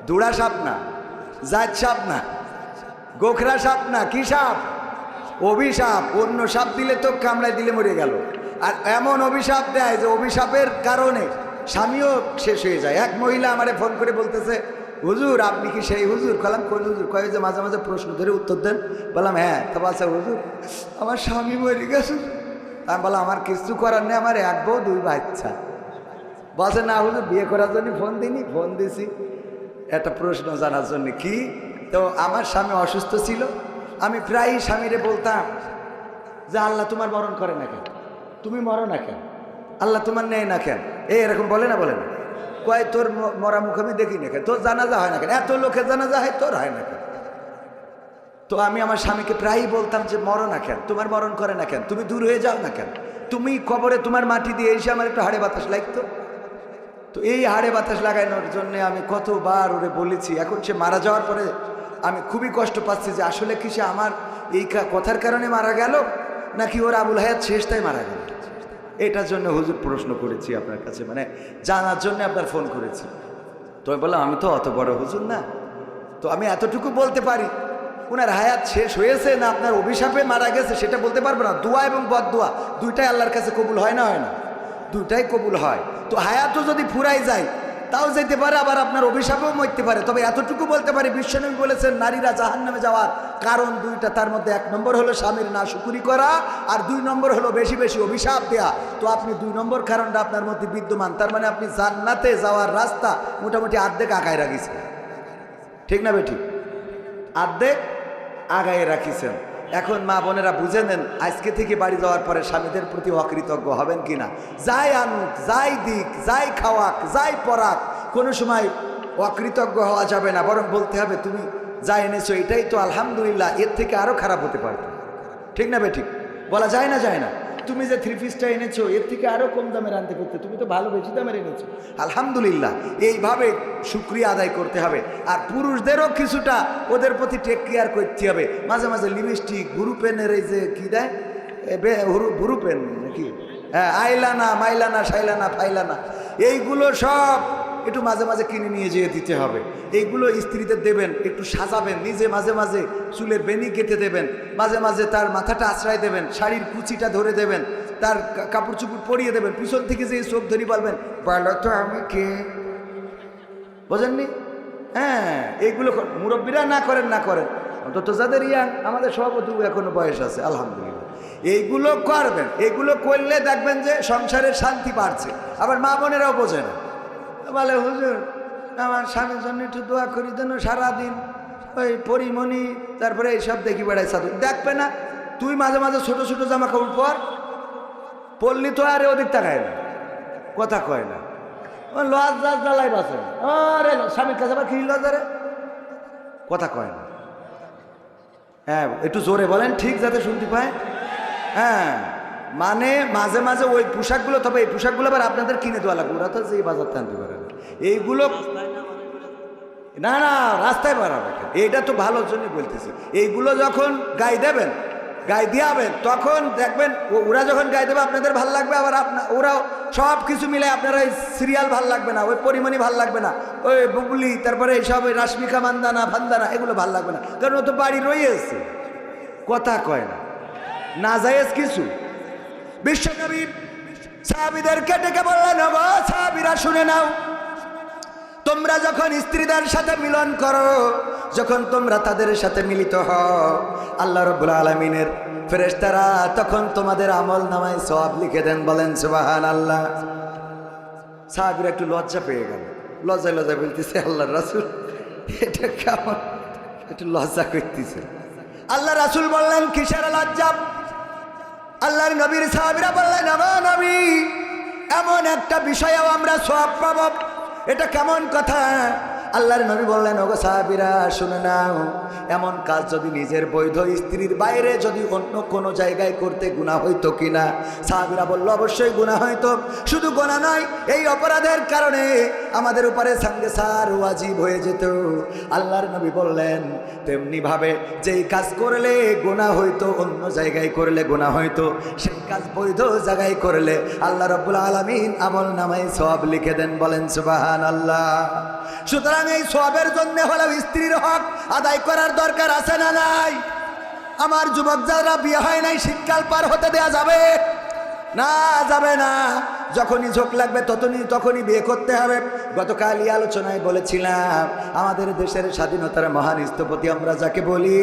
দুড়া সাপ না, জাত সাপ না, গোখরা সাপ না, কি সাপ? অভিশাপ। অন্য সাপ দিলে তো কামড়ায় দিলে মরে গেল, আর এমন অভিশাপ দেয় যে অভিশাপের কারণে স্বামীও শেষ হয়ে যায়। এক মহিলা আমারে ফোন করে বলতেছে, হুজুর আপনি কি সেই হুজুর? বললাম কোন হুজুর? কয়ে যে মাঝে মাঝে প্রশ্ন ধরে উত্তর দেন। বললাম হ্যাঁ। তা বলছে হুজুর আমার স্বামী মরে গেছে। আমি বললাম আমার কিছু করার নেই, আমার এক বউ দুই বাচ্চা। বলছে না হুজুর বিয়ে করার জন্য ফোন দিইনি, ফোন দিছি একটা প্রশ্ন জানার জন্য। কি? তো আমার স্বামী অসুস্থ ছিল, আমি প্রায়ই স্বামীরে বলতাম যে আল্লাহ তোমার মরণ করে না কেন, তুমি মরো না কেন, আল্লাহ তোমার নেয় না কেন, এরকম বলে না? বলে না? কয় তোর মরা মুখ আমি দেখি না কেন, তোর জানাজা হয় না কেন, এত লোকের জানাজা হয় তোর হয় না কেন? তো আমি আমার স্বামীকে প্রায়ই বলতাম যে মরো না কেন, তোমার মরণ করে না কেন, তুমি দূর হয়ে যাও না কেন, তুমি কবরে তোমার মাটি দিয়ে এসে আমার একটু হাড়ে বাতাস লাগতো। তো এই হাড়ে বাতাস লাগানোর জন্য আমি কতবার ওরে বলেছি। এখন সে মারা যাওয়ার পরে আমি খুবই কষ্ট পাচ্ছি যে আসলে কি সে আমার এই কথার কারণে মারা গেল, নাকি ওর আবুল হায়াত শেষটাই মারা গেল। এটার জন্য হুজুর প্রশ্ন করেছি আপনার কাছে, মানে জানার জন্য আপনার ফোন করেছি। তো আমি বললাম আমি তো অত বড় হুজুর না, তো আমি এতটুকু বলতে পারি ওনার হায়াত শেষ হয়েছে না আপনার অভিশাপে মারা গেছে সেটা বলতে পারবো না। দোয়া এবং বদদোয়া দুইটাই আল্লাহর কাছে কবুল হয় না? হয় না? দুইটাই কবুল হয়। তো হায়াতও যদি ফুরাই যায় তাও যেতে পারে, আবার আপনার অভিশাপেও মরতে পারে। তবে এতটুকু বলতে পারি বিশ্বনবী বলেছেন নারীরা জাহান্নামে যাওয়ার কারণ দুইটা, তার মধ্যে এক নম্বর হলো স্বামীর নাশুকুরি করা, আর দুই নম্বর হলো বেশি বেশি অভিশাপ দেয়া। তো আপনি দুই নম্বর কারণটা আপনার মধ্যে বিদ্যমান, তার মানে আপনি জান্নাতে যাওয়ার রাস্তা মোটামুটি আর্ধেক আগায় রাখিছেন। ঠিক না বেঠিক? আর্ধেক আগায় রাখিছেন। এখন মা বোনেরা বুঝে নেন, আজকে থেকে বাড়ি যাওয়ার পরে স্বামীদের প্রতি অকৃতজ্ঞ হবেন কিনা। যাই আনুক, যাই দিক, যাই খাওয়াক, যাই পরাক, কোনো সময় অকৃতজ্ঞ হওয়া যাবে না, বরং বলতে হবে তুমি যা এনেছো এটাই তো আলহামদুলিল্লাহ, এর থেকে আরও খারাপ হতে পারত। ঠিক না বেঠিক? বলা যায় না? যায় না? তুমি যে থ্রি পিসটা এনেছো এর থেকে আরও কম দামের আনতে করতে, তুমি তো ভালো বেশি দামের এনেছো, আলহামদুলিল্লাহ। এইভাবে শুকরিয়া আদায় করতে হবে। আর পুরুষদেরও কিছুটা ওদের প্রতি টেক কেয়ার করতে হবে। মাঝে মাঝে লিপস্টিক, ভুরু পেনের এই যে কী দেয়, ভুরু পেন নাকি, হ্যাঁ, আইলানা, মাইলানা, শাইলানা, ফাইলানা, এইগুলো সব একটু মাঝে মাঝে কিনে নিয়ে যেয়ে দিতে হবে। এইগুলো স্ত্রীদের দেবেন, একটু সাজাবেন, নিজে মাঝে মাঝে চুলের বেনি কেটে দেবেন, মাঝে মাঝে তার মাথাটা আশ্রয় দেবেন, শাড়ির কুচিটা ধরে দেবেন, তার কাপড় চুপড় পরিয়ে দেবেন, পিছন থেকে যে চোখ ধরি বলবেন বলো তো আমি কে, বোঝেননি? হ্যাঁ, এইগুলো মুরব্বীরা না করেন, না করেন, অন্তত যাদের ইয়াং, আমাদের সভাপতি এখনো বয়স আছে আলহামদুলিল্লাহ, এইগুলো করবেন। এইগুলো করলে দেখবেন যে সংসারের শান্তি বাড়ছে। আবার মা বোনেরাও বোঝে না, বলে হুজুর আমার স্বামীর জন্য একটু দোয়া করি দেন, সারাদিন ওই পরিমণি তারপরে এইসব দেখি বেড়াই সাধু। দেখবে না তুই মাঝে মাঝে ছোট ছোট জামা কাপড় পরলি তো আরে ওদিক তাকায় না, কথা কয় না, ও লজ্জা জ্বালাই বাসে, আরে স্বামীর কাছে আবার কি লজ্জারে, কথা কয় না। হ্যাঁ, একটু জোরে বলেন ঠিক যাতে শুনতে পায়। হ্যাঁ, মানে মাঝে মাঝে ওই পোশাকগুলো, তবে এই পোশাকগুলো আবার আপনাদের কিনে দেওয়া লাগবে, ওরা তো যে বাজার টানতে পারে না এইগুলো। না না, রাস্তায় বাড়াবে, এইটা তো ভালোর জন্যই বলতেছি। এইগুলো যখন গায়ে দেবেন, গায়ে দিয়াবেন, তখন দেখবেন ওরা যখন গায়ে দেবে আপনাদের ভাল লাগবে, আবার ওরাও সব কিছু মিলে আপনারা ওই সিরিয়াল ভাল লাগবে না, ওই পরিমাণই ভাল লাগবে না, ওই বুবলি তারপরে এইসব ওই রাশমিকা মান্দানা ফান্দানা এগুলো ভাল লাগবে না, কারণ ও তো বাড়ি রয়েছে, কথা কয় না, না জায়েজ কিছু। বিশ্বনবী সাহাবীদেরকে ডেকে বললেন, ওগো সাহাবীরা শুনে নাও, তোমরা যখন স্ত্রীদের সাথে মিলন করো, যখন তোমরা তাদের সাথে মিলিত হও, আল্লাহ রাব্বুল আলামিনের ফেরেশতারা তখন তোমাদের আমল নামায় সওয়াব লিখে দেন। বলেন সুবহানাল্লাহ। সাহাবীরা একটু লজ্জা পেয়ে গেল, লজ্জায় লজ্জায় বলতেছে আল্লাহর রাসূল এটা কেমন, একটু লজ্জা করতেছে। আল্লাহ রাসূল বললেন কিসের লজ্জা? আল্লাহর নবীর সাহাবীরা বললেন, ওগো নবী এমন একটা বিষয়েও আমরা সওয়াব পাবো, এটা কেমন কথা? আল্লাহর নবী বললেন, ওগো সাহাবীরা শুনে নাও, এমন কাজ যদি নিজের বৈধ স্ত্রীর বাইরে যদি অন্য কোনো জায়গায় করতে গুনাহ হইতো কিনা? সাহাবীরা বলল অবশ্যই গুনাহ হইতো। শুধু গুনাহ নয়, এই অপরাধের কারণে আমাদের উপরে সঙ্গে সার ওয়াজিব হয়ে যেত। আল্লাহর নবী বললেন তেমনি ভাবে যেই কাজ করলে গুনাহ হইতো অন্য জায়গায় করলে গুনাহ হইতো, সেই কাজ বৈধ জায়গায় করলে আল্লাহ রাব্বুল আলামিন আমল নামায় সওয়াব লিখে দেন। বলেন সুবহানাল্লাহ। সুতরাং এই সওয়াবের জন্য হলো স্ত্রীর হক আদায় করার দরকার আছে না নাই? আমার যুবক যারা বিয়ে হয় নাই শীতকাল পার হতে দেয়া যাবে না? যাবে না। যখনই ঝোঁক লাগবে তখনই বিয়ে করতে হবে। গতকাল এই আলোচনায় বলেছিলাম আমাদের দেশের স্বাধীনতার মহান স্থপতি আমরা যাকে বলি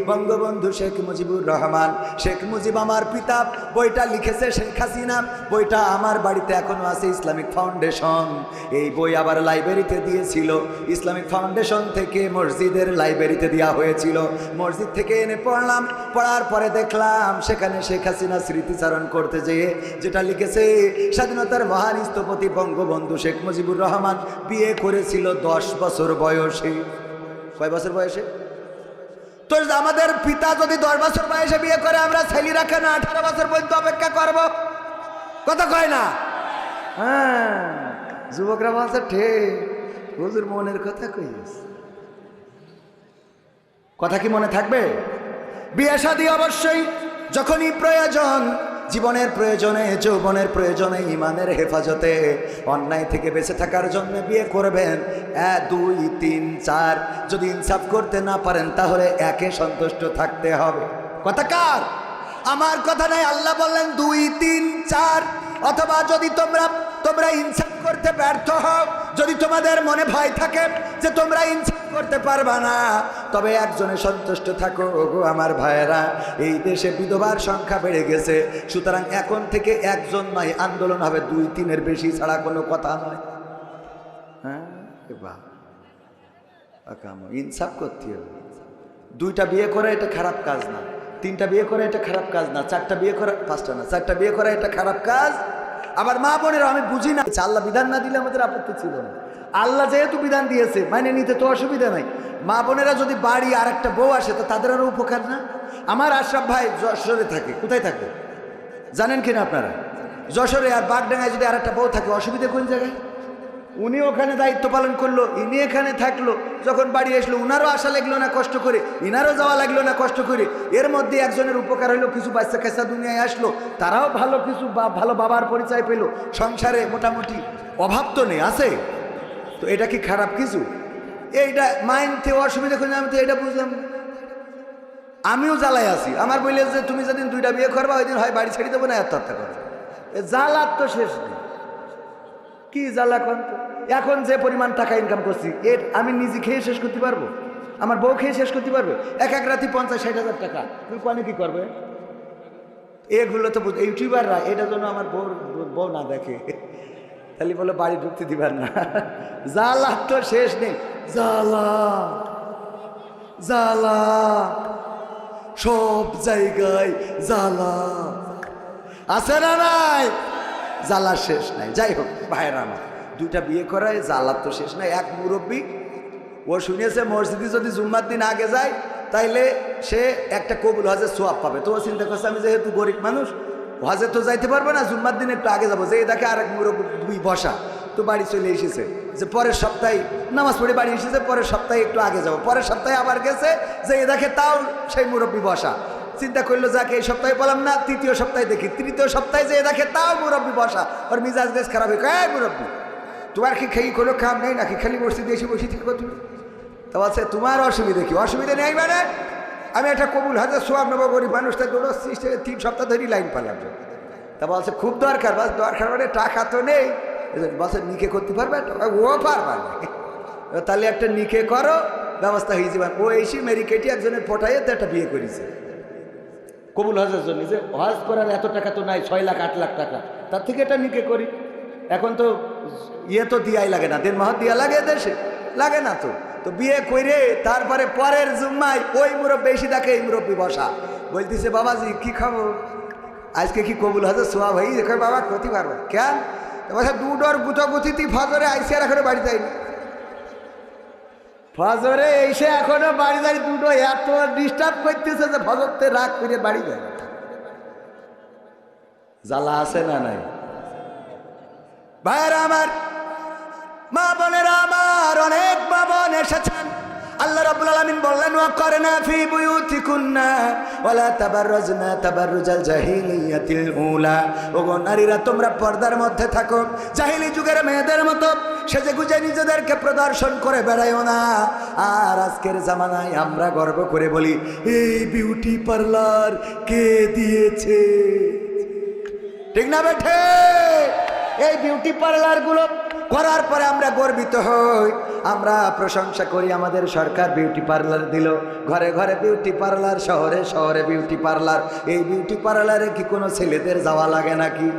বঙ্গবন্ধু শেখ মুজিবুর রহমান। শেখ মুজিব আমার পিতা, বইটা লিখেছে শেখ হাসিনা। বইটা আমার বাড়িতে এখনো আছে, ইসলামিক ফাউন্ডেশন। এই বই আবার লাইব্রেরিতে দিয়েছিল, ইসলামিক ফাউন্ডেশন থেকে মসজিদের লাইব্রেরিতে দেওয়া হয়েছিল। মসজিদ থেকে এনে পড়লাম, পড়ার পরে দেখলাম সেখানে শেখ হাসিনা স্মৃতিচারণ করতে যেয়ে যেটা লিখেছে স্বাধীনতার মহান স্থপতি বঙ্গবন্ধু শেখ মুজিবুর রহমান বিয়ে করেছিল 10 বছর বয়সে। কয় বছর বয়সে? তো আমাদের পিতা যদি 10 বছর বয়সে বিয়ে করে, আমরা ছেলেরা কেন 18 বছর পর্যন্ত অপেক্ষা করব? কথা কয় না? হ্যাঁ, যুবকরা বলছে ঠিক, হুজুর মনের কথা কইস। কথা কি মনে থাকবে? বিয়ে শাদী অবশ্যই যখনই প্রয়োজন, জীবনের প্রয়োজনে, যৌবনের প্রয়োজনে, ইমানের হেফাজতে, অন্যায় থেকে বেঁচে থাকার জন্য বিয়ে করবেন। 1 2 3 4 যদি ইনসাফ করতে না পারেন তাহলে একে সন্তুষ্ট থাকতে হবে। কথা কার? আমার কথা নাই। আল্লাহ বললেন 2 3 4। অথবা যদি তোমরা ইনসাফ করতে ব্যর্থ হও, যদি তোমাদের মনে ভয় থাকে যে তোমরা ইনসাফ করতে পারবা না, তবে একজনে সন্তুষ্ট থাকো। গো আমার ভাইয়েরা, এই দেশে বিধবার সংখ্যা বেড়ে গেছে। সুতরাং এখন থেকে একজন নয়, আন্দোলন হবে 2 3-এর বেশি ছাড়া কোনো কথা নয়। হ্যাঁ, ইনসাফ করতে হবে। 2টা বিয়ে করা এটা খারাপ কাজ না, 3টা বিয়ে করা এটা খারাপ কাজ না, 4টা বিয়ে করা, 5টা না, 4টা বিয়ে করা এটা খারাপ কাজ। আবার মা বোনেরা, আমি বুঝি না, আল্লাহ বিধান না দিলে আমাদের আপত্তি ছিল না। আল্লাহ যেহেতু বিধান দিয়েছে মানে নিতে তো অসুবিধা নাই। মা বোনেরা যদি বাড়ি আর একটা বউ আসে তো তাদের আরও উপকার না? আমার আশরাফ ভাই যশোরে থাকে। কোথায় থাকে জানেন কিনা আপনারা? যশোরে। আর বাগডাঙ্গায় যদি আর একটা বউ থাকে, অসুবিধা কোন জায়গায়? উনি ওখানে দায়িত্ব পালন করলো, ইনি এখানে থাকলো। যখন বাড়ি আসলো উনারও আসা লাগলো না কষ্ট করে, ইনারও যাওয়া লাগলো না কষ্ট করে। এর মধ্যে একজনের উপকার হলো, কিছু বাচ্চা কাচ্চা দুনিয়ায় আসলো, তারাও ভালো কিছু ভালো বাবার পরিচয় পেলো। সংসারে মোটামুটি অভাব তো নেই, আছে তো। এটা কি খারাপ কিছু? এইটা মাইন্ডে অসুবিধা করে আমি তো এটা বুঝলাম। আমিও জ্বালায় আছি। আমার বললে যে তুমি যেদিন 2টা বিয়ে করবা ওই দিন হয় বাড়ি ছেড়ে দেবো না আত্মহত্যা করবো। জ্বালার তো শেষ নেই। কি জ্বালা কন? এখন যে পরিমাণ টাকা ইনকাম করছি এর আমি নিজে খেয়ে শেষ করতে পারবো? আমার বউ খেয়ে শেষ করতে পারবে? এক রাতে 50-60 হাজার টাকা তুমি কনে কি করবে? এগুলো তো ইউটিউবাররা, এটার জন্য আমার বউ না দেখে, তাহলে বলে বাড়ি ঢুকতে দিবার না। জ্বালা তো শেষ নেই। জ্বালা জ্বালা সব জায়গায় জ্বালা আছে না নাই? জ্বালা শেষ নাই। যাই হোক ভাইরা আমার, 2টা বিয়ে করায় জ্বালা তো শেষ নাই। এক মুরব্বী, ও শুনেছে মসজিদে যদি জুম্মার দিন আগে যায় তাইলে সে একটা কবুল হজের সোয়াব পাবে। তো ও চিন্তা করছে আমি যেহেতু গরিব মানুষ, হজে তো যাইতে পারবো না, জুম্মার দিন একটু আগে যাবো। যে দেখে আরেক মুরব্বী বসা, তো বাড়ি চলে এসেছে যে পরের সপ্তাহে নামাজ পড়ে বাড়ি এসেছে, পরের সপ্তাহে একটু আগে যাবো। পরের সপ্তাহে আবার গেছে, যে দেখে তাও সেই মুরব্বী বসা। চিন্তা করলো যাকে এই সপ্তাহে বললাম না, 3য় সপ্তাহে দেখি, 3য় সপ্তাহে যে দেখে তাও মুরব্বী বসা। ওর মিজাজ বেশ খারাপ হয়ে মুরব্বী তোমার কি খেয়ে কোনো কাম নেই নাকি? খালি মসজিদে এসে বসে থাকো তুমি? তা বলছে তোমার অসুবিধা কি? অসুবিধা নেই মানে আমি একটা কবুল হাজার সোয়াব নেবো, গরিব মানুষ, তাই দৌড়চ্ছি 3 সপ্তাহ ধরে লাইন পালাম। তা বলছে খুব দরকার। বাস দরকার মানে টাকা তো নেই। বলছে নিকে করতে পারবে? ও পারবা না। তাহলে একটা নিকে করো, ব্যবস্থা হয়ে যাবে। ও এসে মেরি কেটে একজনের পটাইয়ে তো একটা বিয়ে করেছে কবুল হজের জন্য। যে হজ করার এত টাকা তো নাই, 6 লাখ 8 লাখ টাকা, তার থেকে এটা নিকে করি। এখন তো ইয়ে তো দিয়াই লাগে না, দেন মাহ দিয়া লাগে দেশে, লাগে না তো। তো বিয়ে করে তারপরে পরের জুম্মায় ওই মুরব্বী বেশি দেখে এই মুরব্বী বসা, বলতেছে বাবাজি কি খাবো আজকে? কি কবুল হজের সোয়াব হয়ে দেখো বাবা ক্ষতি পারবে কেন? বলছে 2 ডর গুথি ফজরে আইসে আর এখনো বাড়ি যায়নি। ফজরে এসে এখনো বাড়ি যাই, 2 ডো এত ডিস্টার্ব করতেছে যে ফজরতে রাগ করে বাড়ি যায়। জ্বালা আছে না নাই ভাইরা আমার? মা বোনেরা আমার, অনেক মা বোন এসেছেন। আল্লাহ রাব্বুল আলামিন বললেন ওয়াকরনা ফি বুয়ুতিকুন্না ওয়ালা তাবাররাজনা তাবাররুজাল জাহিলিয়াতিল উলা। ওগো নারীরা, তোমরা পর্দার মধ্যে থাকো, জাহিলি যুগের মেয়েদের মতো সেজে গুজে নিজেদেরকে প্রদর্শন করে বেড়াইও না। আর আজকের জামানায় আমরা গর্ব করে বলি, এই বিউটি পার্লার কে দিয়েছে? ঠিক না বেঠে? এই বিউটি পার্লারগুলো করার পরে আমরা গর্বিত হই, আমরা প্রশংসা করি আমাদের সরকার বিউটি পার্লার দিল, ঘরে ঘরে বিউটি পার্লার, শহরে শহরে বিউটি পার্লার। এই বিউটি পার্লারে কি কোনো ছেলেদের যাওয়া লাগে নাকি?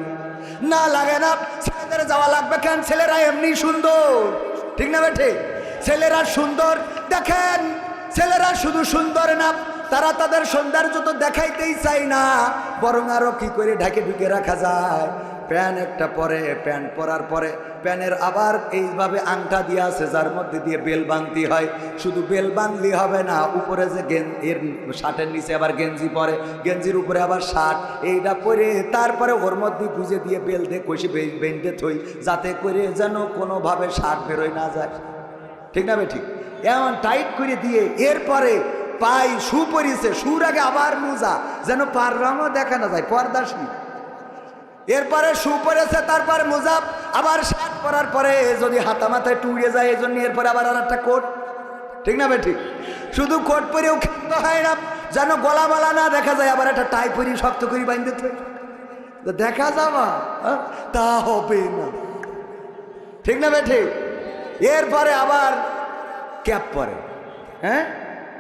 না, লাগে না। ছেলেদের যাওয়া লাগবে কেন? ছেলেরা এমনি সুন্দর। ঠিক না বেঠে? ছেলেরা সুন্দর। দেখেন, ছেলেরা শুধু সুন্দর না, তারা তাদের সৌন্দর্য তো দেখাইতেই চাই না, বরং আরো কি করে ঢাকে ঢুকে রাখা যায়। প্যান্ট একটা পরে, প্যান্ট পরার পরে প্যানের আবার এইভাবে আংটা দিয়ে আছে যার মধ্যে দিয়ে বেল বাঁধতে হয়। শুধু বেল বাঁধলি হবে না, উপরে যে এর শার্টের নিচে আবার গেঞ্জি পরে, গেঞ্জির উপরে আবার শার্ট, এইটা পরে তারপরে ওর মধ্যে গুঁজে দিয়ে বেল দিয়ে কষে বেঁধে থই, যাতে করে যেন কোনোভাবে শার্ট বেরোয় না যায়। ঠিক না ঠিক? এমন টাইট করে দিয়ে এরপরে পাই শু পরিছে, শুর আগে আবার মোজা, যেন পার রঙও দেখা না যায়, পর্দাশী। এরপরে শু পরেছে, তারপরে মোজা, আবার শার্ট পরার পরে যদি হাতা মাথায় টুড়ে যায় এই জন্য এরপরে আবার আর একটা কোট। ঠিক না ঠিক? শুধু কোট পরেও খেতে হয় না, যেন গলামালা না দেখা যায়, আবার একটা টাই পরি শক্ত করে বাঁধতে হয়, দেখা যাবা তা হবে না। ঠিক না ঠিক? এরপরে আবার ক্যাপ পরে, হ্যাঁ,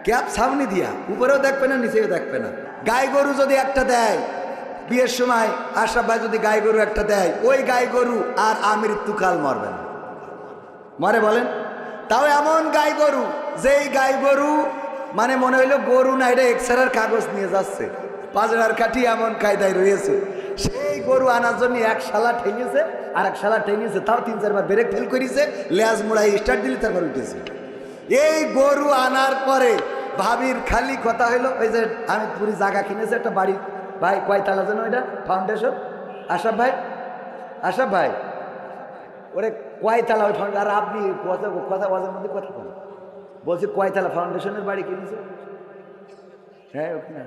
ক্যাপ সামনে দিয়া, উপরেও দেখবে না নিচেও দেখবে না। গাই গরু যদি একটা দেয় বিয়ের সময়, আশরাফ ভাই যদি গাই গরু একটা দেয়, ওই গাই গরু আর আমৃত্যুকাল মরবে না। মরে বলেন? তাও এমন গাই গরু, যেই গাই গরু মানে মনে হইলো গরু না, এটা এক্সরের কাগজ নিয়ে যাচ্ছে, পাজরার কাঠি এমন কায়দায় রয়েছে। সেই গরু আনার জন্য এক শালা ঠেঙেছে, আর এক শালা ঠেঙেছে, তাও 3-4 বার ব্রেক ফেল করেছে, লেজ মোড়াই স্টার্ট দিলে তারপর উঠেছে। এই গরু আনার পরে ভাবির খালি কথা হইলো, ওই যে আমি পুরি জায়গা কিনেছে একটা বাড়ি, ভাই কয়তালা যেন ওইটা ফাউন্ডেশন? আশরাফ ভাই, আশরাফ ভাই, ওরে কয়তালা ওই ফাউন্ডেশন? আর আপনি কথা বাজার মধ্যে কথা বলেন, বলছি কয়তালা ফাউন্ডেশনের বাড়ি কিনেছে? হ্যাঁ ওখানে,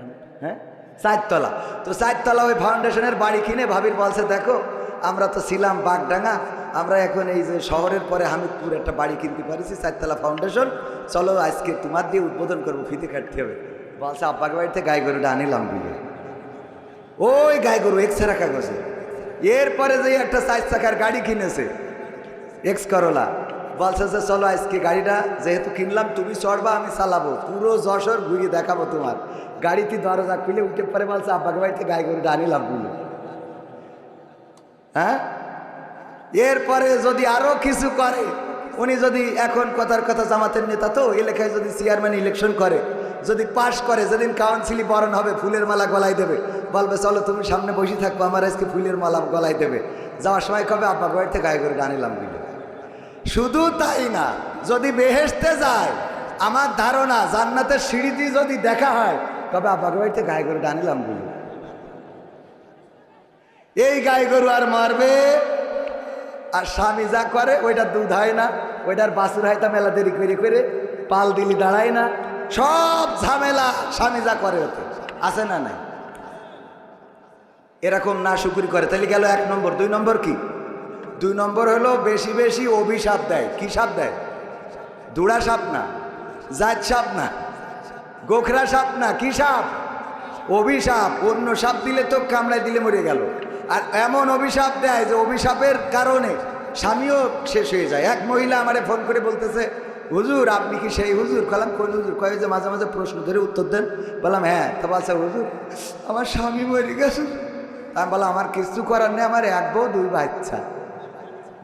হ্যাঁ 4 তলা। তো 4 তলা ওই ফাউন্ডেশনের বাড়ি কিনে ভাবির বলছে, দেখো আমরা তো ছিলাম বাগডাঙ্গা, আমরা এখন এই যে শহরের পরে হামিদপুর একটা বাড়ি কিনতে পারিছি, 4 তলা ফাউন্ডেশন, চলো আজকে তোমার দিয়ে উদ্বোধন করবো, ফিতে কাটতে হবে। বলছে আব্বাকে বাড়িতে গাই গরুটা আনিলাম বুঝে, ওই গাই গরু এক্সরা কাগজে। এরপরে যে একটা 4 চাকার গাড়ি কিনেছে, এক্স করোলা, বলছে যে চলো আজকে গাড়িটা যেহেতু কিনলাম তুমি চড়বা, আমি চালাবো, পুরো যশোর ঘুরিয়ে দেখাবো তোমার। গাড়িতে দরজা খুলে উঠে পরে বলছে আব্বাকে বাড়িতে গাই গরুটা আনিলাম বুঝে। হ্যাঁ, এরপরে যদি আরো কিছু করে, উনি যদি এখন কথার কথা জামাতের নেতা তো এলাকায় যদি চেয়ারম্যান ইলেকশন করে, যদি পাশ করে, যেদিন কাউন্সিলই বরণ হবে ফুলের মালা গলায় দেবে, বলবে চলো তুমি সামনে বসে থাকবো, আমার আজকে ফুলের মালা গলায় দেবে। যাওয়ার সময় কবে আব্বা বাড়িতে গায়ে করে আনিলাম বুঝে। শুধু তাই না, যদি বেহেশতে যায়, আমার ধারণা জান্নাতের সিঁড়িতে যদি দেখা হয়, কবে আব্বা বাড়িতে গায়ে করে আনিলাম বুঝে। এই গাই গরু আর মারবে, আর স্বামী যা করে ওইটা দুধ হয় না, ওইটার বাছুর হয় তা মেলা দেরি করে করে, পাল দিলি দাঁড়ায় না, সব ঝামেলা স্বামী যা করে ওতে আছে না নাই? এরকম না শুকুরি করে, তাহলে গেল 1 নম্বর। 2 নম্বর কি? 2 নম্বর হলো বেশি বেশি অভিশাপ দেয়। কি সাপ দেয়? দুড়া সাপ না, জাত সাপ না, গোখরা সাপ না, কি সাপ? অভিশাপ। অন্য সাপ দিলে তো কামড়ায় দিলে মরে গেল, আর এমন অভিশাপ দেয় যে অভিশাপের কারণে স্বামীও শেষ হয়ে যায়। এক মহিলা আমারে ফোন করে বলতেছে, হুজুর আপনি কি সেই হুজুর? বললাম কোন হুজুর? কয়ে যে মাঝে মাঝে প্রশ্ন ধরে উত্তর দেন। বললাম হ্যাঁ। তো বলছে হুজুর আমার স্বামী মরে গেছে। আমি বললাম আমার কিছু করার নেই, আমার 1 বউ 2 বাচ্চা।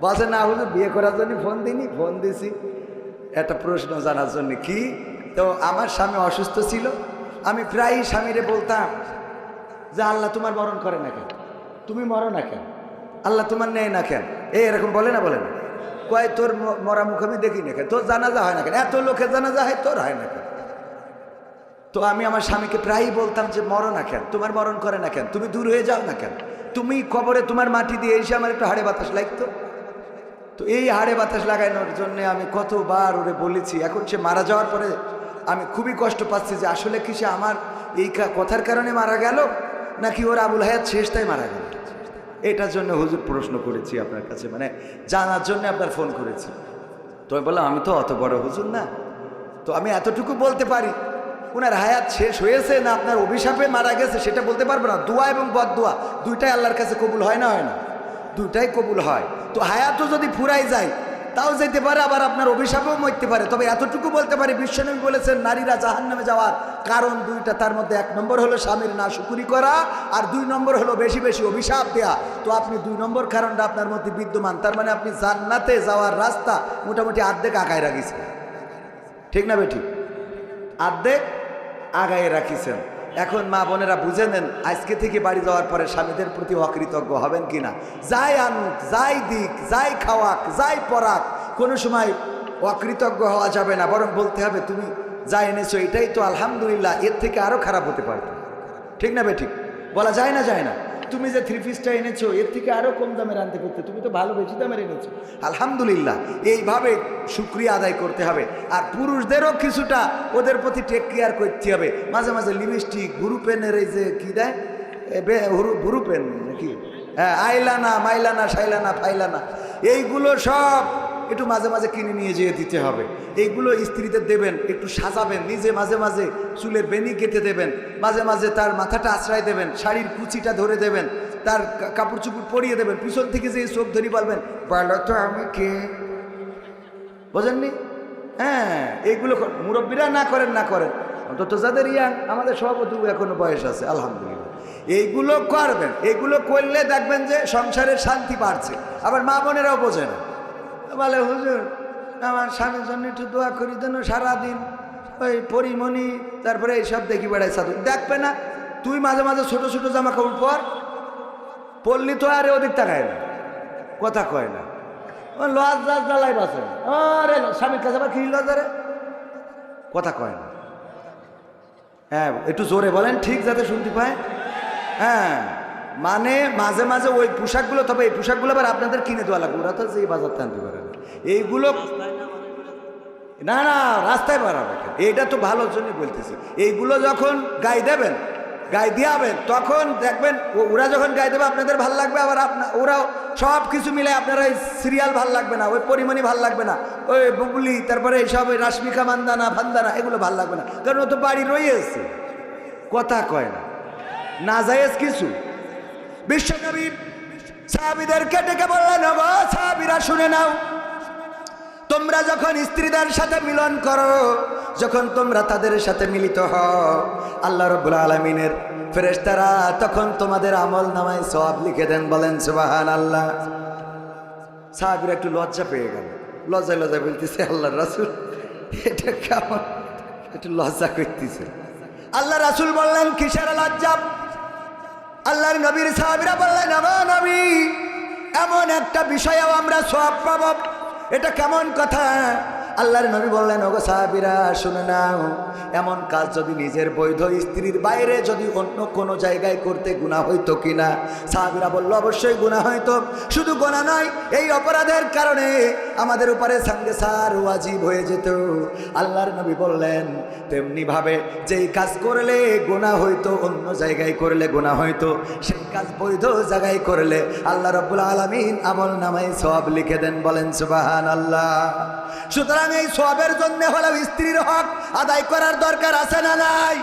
বলছে না হুজুর বিয়ে করার জন্য ফোন দিইনি, ফোন দিছি একটা প্রশ্ন জানার জন্য। কি? তো আমার স্বামী অসুস্থ ছিল, আমি প্রায়ই স্বামীরে বলতাম যে আল্লাহ তোমার মরণ করে না কেন, তুমি মরো না কেন, আল্লাহ তোমার নেয় না কেন, এরকম বলে না? বলে না। কয় তোর মরা মুখ আমি দেখি না কেন, তোর জানাজা হয় না কেন, এত লোকের জানাজা হয় তোর হয় না কেন? তো আমি আমার স্বামীকে প্রায়ই বলতাম যে মরো না কেন, তোমার মরণ করে না কেন, তুমি দূর হয়ে যাও না কেন, তুমি কবরে তোমার মাটি দিয়ে এসে আমার একটু হাড়ে বাতাস লাগতো। তো এই হাড়ে বাতাস লাগানোর জন্য আমি কতবার ওরে বলেছি। এখন সে মারা যাওয়ার পরে আমি খুবই কষ্ট পাচ্ছি যে আসলে কি সে আমার এই কথার কারণে মারা গেল, নাকি ওর আবুল হায়াত শেষটাই মারা গেল। এটার জন্য হুজুর প্রশ্ন করেছি আপনার কাছে, মানে জানার জন্য আপনার ফোন করেছি। তো আমি বললাম আমি তো অত বড় হুজুর না, তো আমি এতটুকু বলতে পারি ওনার হায়াত শেষ হয়েছে না আপনার অভিশাপে মারা গেছে সেটা বলতে পারবো না। দোয়া এবং বদদোয়া দুইটাই আল্লাহর কাছে কবুল হয় না, হয় না? দুইটাই কবুল হয়। তো হায়াতও যদি ফুরাই যায় তাও যেতে পারে, আবার আপনার অভিশাপেও মরতে পারে। তবে এতটুকু বলতে পারি, বিশ্বনবী বলেছেন নারীরা জাহান্নামে যাওয়ার কারণ দুইটা, তার মধ্যে 1 নম্বর হলো স্বামীর নাশুকুরি করা, আর 2 নম্বর হলো বেশি বেশি অভিশাপ দেয়া। তো আপনি 2 নম্বর কারণটা আপনার মধ্যে বিদ্যমান, তার মানে আপনি জান্নাতে যাওয়ার রাস্তা মোটামুটি অর্ধেক আগায় রাখিছেন, ঠিক না বেঠিক? অর্ধেক আগায় রাখিছেন। এখন মা বোনেরা বুঝে নেন, আজকে থেকে বাড়ি যাওয়ার পরে স্বামীদের প্রতি অকৃতজ্ঞ হবেন কিনা। যাই আনুক, যাই দিক, যাই খাওয়াক, যাই পরাক, কোনো সময় অকৃতজ্ঞ হওয়া যাবে না, বরং বলতে হবে তুমি যা এনেছো এটাই তো আলহামদুলিল্লাহ, এর থেকে আরও খারাপ হতে পারতো, ঠিক না বেঠিক? বলা যায় না, যায় না? তুমি যে 3 পিসটা এনেছো এর থেকে আরও কম দামের আনতে করতে, তুমি তো ভালো বেশি দামের এনেছো, আলহামদুলিল্লাহ। এইভাবে শুকরিয়া আদায় করতে হবে। আর পুরুষদেরও কিছুটা ওদের প্রতি টেক কেয়ার করতে হবে। মাঝে মাঝে লিপস্টিক, ভুরু পেনের এই যে কী দেয়, ভুরু পেন নাকি, হ্যাঁ, আইলানা, মাইলানা, শাইলানা, ফাইলানা, এইগুলো সব একটু মাঝে মাঝে কিনে নিয়ে যেয়ে দিতে হবে। এইগুলো স্ত্রীদের দেবেন, একটু সাজাবেন, নিজে মাঝে মাঝে চুলের বেনি কেটে দেবেন, মাঝে মাঝে তার মাথাটা আশ্রয় দেবেন, শাড়ির কুচিটা ধরে দেবেন, তার কাপড় চুপড় পরিয়ে দেবেন, পিছন থেকে যে চোখ ধরি বলবেন বলো তো আমি কে, বোঝেননি? হ্যাঁ, এইগুলো মুরব্বীরা না করেন, না করেন, অন্তত যাদের ইয়াং, আমাদের সভাপতি এখনো বয়স আছে আলহামদুলিল্লাহ, এইগুলো করবেন। এইগুলো করলে দেখবেন যে সংসারের শান্তি বাড়ছে। আবার মা বোনেরাও বোঝে না, বলে হুজুর আমার স্বামীর জন্য একটু দোয়া করি দেন, সারাদিন ওই পরিমণি তারপরে এইসব দেখি বেড়াই সাধু। দেখবে না তুই মাঝে মাঝে ছোট ছোট জামা কাপড় পরলি তো আরে ওদিক তাকায় না, কথা কয় না, লজ লাজ জ্বালাই বাসে, আরে স্বামীর কাছে আবার কি লজারে, কথা কয় না। হ্যাঁ, একটু জোরে বলেন ঠিক যাতে শুনতে পায়। হ্যাঁ, মানে মাঝে মাঝে ওই পোশাকগুলো, তবে এই পোশাকগুলো আবার আপনাদের কিনে দেওয়া লাগবে, ওরা তো যেই বাজার টানতে পারে না এইগুলো, না না রাস্তায় বাড়াবে, এইটা তো ভালোর জন্যই বলতেছি। এইগুলো যখন গায়ে দেবেন, গায়ে দিয়াবেন, তখন দেখবেন ওরা যখন গায়ে দেবে আপনাদের ভাল লাগবে, আবার ওরাও সব কিছু মিলে আপনার ওই সিরিয়াল ভাল লাগবে না, ওই পরিমণি ভাল লাগবে না, ওই বুবলি, তারপরে এইসব ওই রাশমিকা মান্দানা ফান্দানা এগুলো ভাল লাগবে না, কারণ ও তো বাড়ি রয়েছে, কথা কয় না, না জায়েজ কিছু। বিশ্বনবী সাহাবীদেরকে ডেকে বললেন, ওগো সাহাবীরা শুনে নাও, তোমরা যখন স্ত্রীদের সাথে মিলন করো, যখন তোমরা তাদের সাথে মিলিত হও, আল্লাহ রাব্বুল আলামিনের ফেরেশতারা তখন তোমাদের আমল নামায় সওয়াব লিখে দেন। বলেন সুবহানাল্লাহ। সাহাবীরা একটু লজ্জা পেয়ে গেল, লজ্জায় লজ্জায় বলতেছে আল্লাহর রাসূল এটা কেমন, একটু লজ্জা করতেছে। আল্লাহ রাসূল বললেন কিসের লজ্জা? আল্লাহর নবীর সাহাবীরা বললেন, ওগো নবী এমন একটা বিষয়েও আমরা সওয়াব পাবো, এটা কেমন কথা? আল্লাহর নবী বললেন, ওগো সাহাবীরা শুনে নাও, এমন কাজ যদি নিজের বৈধ স্ত্রীর বাইরে যদি অন্য কোনো জায়গায় করতে গুনাহ হইতো কিনা? সাহাবীরা বলল, অবশ্যই গুনাহ হইতো। শুধু গুনাহ নয়, এই অপরাধের কারণে আমাদের উপরে সঙ্গে সার ওয়াজিব হয়ে যেত। আল্লাহর নবী বললেন, তেমনি ভাবে যেই কাজ করলে গুনাহ হইতো, অন্য জায়গায় করলে গুনাহ হইতো, সেই কাজ বৈধ জায়গায় করলে আল্লাহ রাব্বুল আলামিন আমল নামায় সওয়াব লিখে দেন। বলেন সুবহানাল্লাহ। সুতরাং এই সওয়াবের জন্য হলো স্ত্রীর হক আদায় করার দরকার আছে না নাই?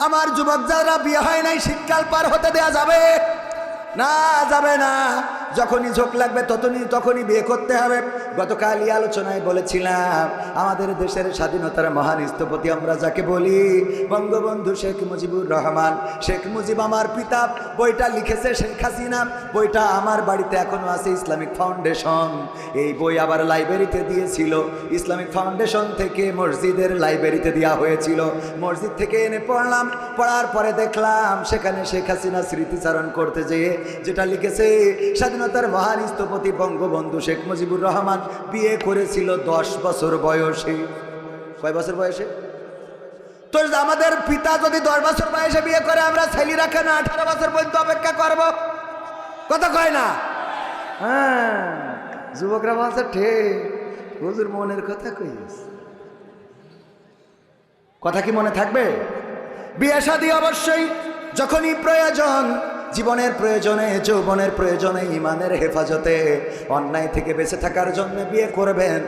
আমার যুবক যারা বিয়ে হয় নাই শীতকাল পার হতে দেয়া যাবে না? যাবে না। যখনই ঝোঁক লাগবে তখনই বিয়ে করতে হবে। গতকাল এই আলোচনায় বলেছিলাম, আমাদের দেশের স্বাধীনতার মহান স্থপতি আমরা যাকে বলি বঙ্গবন্ধু শেখ মুজিবুর রহমান। শেখ মুজিব আমার পিতা, বইটা লিখেছে শেখ হাসিনা, বইটা আমার বাড়িতে এখনো আছে, ইসলামিক ফাউন্ডেশন। এই বই আবার লাইব্রেরিতে দিয়েছিল, ইসলামিক ফাউন্ডেশন থেকে মসজিদের লাইব্রেরিতে দেওয়া হয়েছিল। মসজিদ থেকে এনে পড়লাম, পড়ার পরে দেখলাম সেখানে শেখ হাসিনা স্মৃতিচারণ করতে যেয়ে যেটা লিখেছে, স্বাধীনতার মহান স্থপতি বঙ্গবন্ধু শেখ মুজিবুর রহমান বিয়ে করেছিল 10 বছর বয়সে। কয় বছর বয়সে? তো আমাদের পিতা যদি 10 বছর বয়সে বিয়ে করে, আমরা ছেলেরা কেন 18 বছর পর্যন্ত অপেক্ষা করব? কথা কয় না? হ্যাঁ, যুবকরা বলছে ঠিক, হুজুর মনের কথা কইস। কথা কি মনে থাকবে? বিয়ে শাদী অবশ্যই যখনই প্রয়োজন, জীবনের প্রয়োজনে, যৌবনের প্রয়োজনে, ইমানের হেফাজতে, অন্যায় থেকে বেঁচে থাকার জন্য বিয়ে করবেন।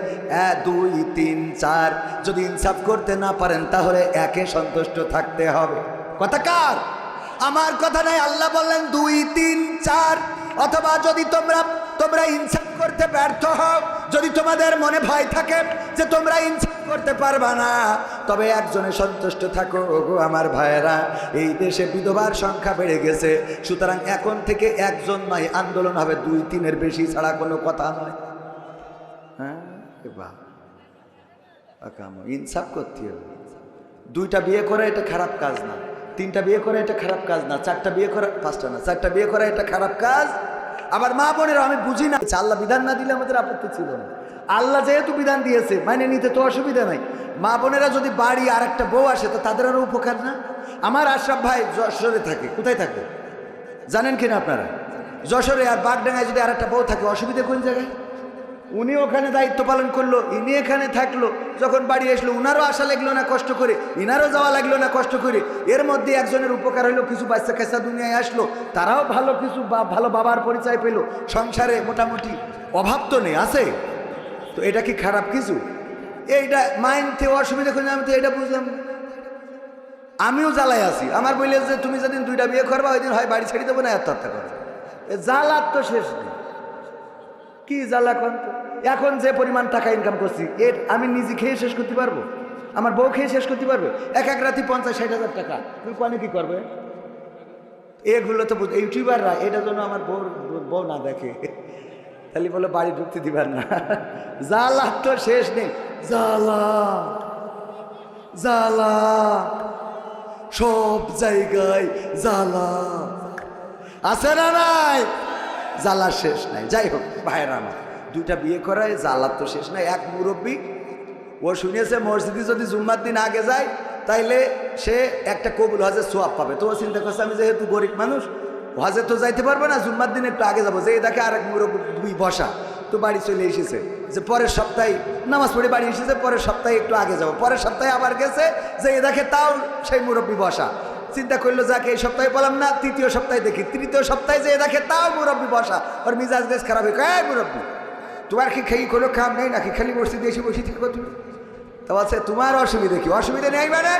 1 2 3 4, যদি ইনসাফ করতে না পারেন তাহলে একে সন্তুষ্ট থাকতে হবে। কথা কার? আমার কথা নাই। আল্লাহ বললেন 2 3 4। অথবা যদি তোমরা ইনসাফ করতে ব্যর্থ হও, যদি তোমাদের মনে ভয় থাকে যে তোমরা ইনসাফ করতে পারবা না, তবে একজনে সন্তুষ্ট থাকো। ওগো আমার ভাইয়েরা, এই দেশে বিধবার সংখ্যা বেড়ে গেছে, সুতরাং এখন থেকে একজন নয়, আন্দোলন হবে 2 3-এর বেশি ছাড়া কোনো কথা নয়। হ্যাঁ, ইনসাফ করতে হবে। 2টা বিয়ে করা এটা খারাপ কাজ না, 3টা বিয়ে করা এটা খারাপ কাজ না, 4টা বিয়ে করা, 5টা না, 4টা বিয়ে করা এটা খারাপ কাজ। আবার মা বোনেরা, আমি বুঝি না, আল্লাহ বিধান না দিলে আমাদের আপত্তি ছিল না। আল্লাহ যেহেতু বিধান দিয়েছে মানে নিতে তো অসুবিধা নাই। মা বোনেরা যদি বাড়ি আর একটা বউ আসে তো তাদের আরও উপকার না? আমার আশরাফ ভাই যশোরে থাকে, কোথায় থাকে জানেন কিনা আপনারা? যশোরে। আর বাগডাঙ্গায় যদি আর একটা বউ থাকে, অসুবিধা কোন জায়গায়? উনি ওখানে দায়িত্ব পালন করলো, ইনি এখানে থাকলো, যখন বাড়ি আসলো উনারও আসা লাগলো না কষ্ট করে, ইনারও যাওয়া লাগলো না কষ্ট করে। এর মধ্যে একজনের উপকার হইলো, কিছু বাচ্চা কাচ্চা দুনিয়ায় আসলো, তারাও ভালো কিছু ভালো বাবার পরিচয় পেল, সংসারে মোটামুটি অভাব তো নেই, আছে তো। এটা কি খারাপ কিছু? এইটা মাইনতে অসুবিধা করে, আমি তো এটা বুঝলাম। আমিও জ্বালায় আছি। আমার বললে যে তুমি যেদিন 2টা বিয়ে করবা ওই দিন হয় বাড়ি ছেড়ে দেবো না আত্মহত্যা করবো। জ্বালার তো শেষ নেই। কি জ্বালা কন তো? এখন যে পরিমাণ টাকা ইনকাম করছি, এর আমি নিজে খেয়ে শেষ করতে পারবো? আমার বউ খেয়ে শেষ করতে পারবে? এক রাতি 50-60 হাজার টাকা তুমি কোনে কি করবে? এগুলো তো ইউটিউবাররা, এটার জন্য আমার বউ না দেখে, তাহলে বলে বাড়ি ঢুকতে দিবার না। জ্বালা তো শেষ নেই। জ্বালা জ্বালা সব জায়গায় জ্বালা আছে না নাই? জ্বালার শেষ নাই। যাই হোক ভাইয়েরা আমার, 2টা বিয়ে করায় জ্বালার তো শেষ নাই। এক মুরব্বী, ও শুনেছে মসজিদে যদি জুম্মার দিন আগে যায় তাইলে সে একটা কবুল হজের সোয়াব পাবে। তো ও চিন্তা করছে আমি যেহেতু গরিব মানুষ, হজে তো যাইতে পারবো না, জুম্মার দিন একটু আগে যাবো। যে দেখে আরেক মুরব্বী বসা, তো বাড়ি চলে এসেছে, যে পরের সপ্তাহে নামাজ পড়ে বাড়ি এসেছে, পরের সপ্তাহে একটু আগে যাবো। পরের সপ্তাহে আবার গেছে, যে দেখে তাও সেই মুরব্বী বসা। চিন্তা করলো যাকে এই সপ্তাহে বললাম না, 3য় সপ্তাহে দেখি, 3য় সপ্তাহে যে দেখে তাও মুরব্বী বসা। ওর মিজাজ দেশ খারাপ হয়ে কয়, মুরব্বী তোমার কি খেয়ে কোনো কাম নেই নাকি? খালি মসজিদে এসে বসে থাকো তুমি? তো বলছে তোমার অসুবিধা কি? অসুবিধা নেই মানে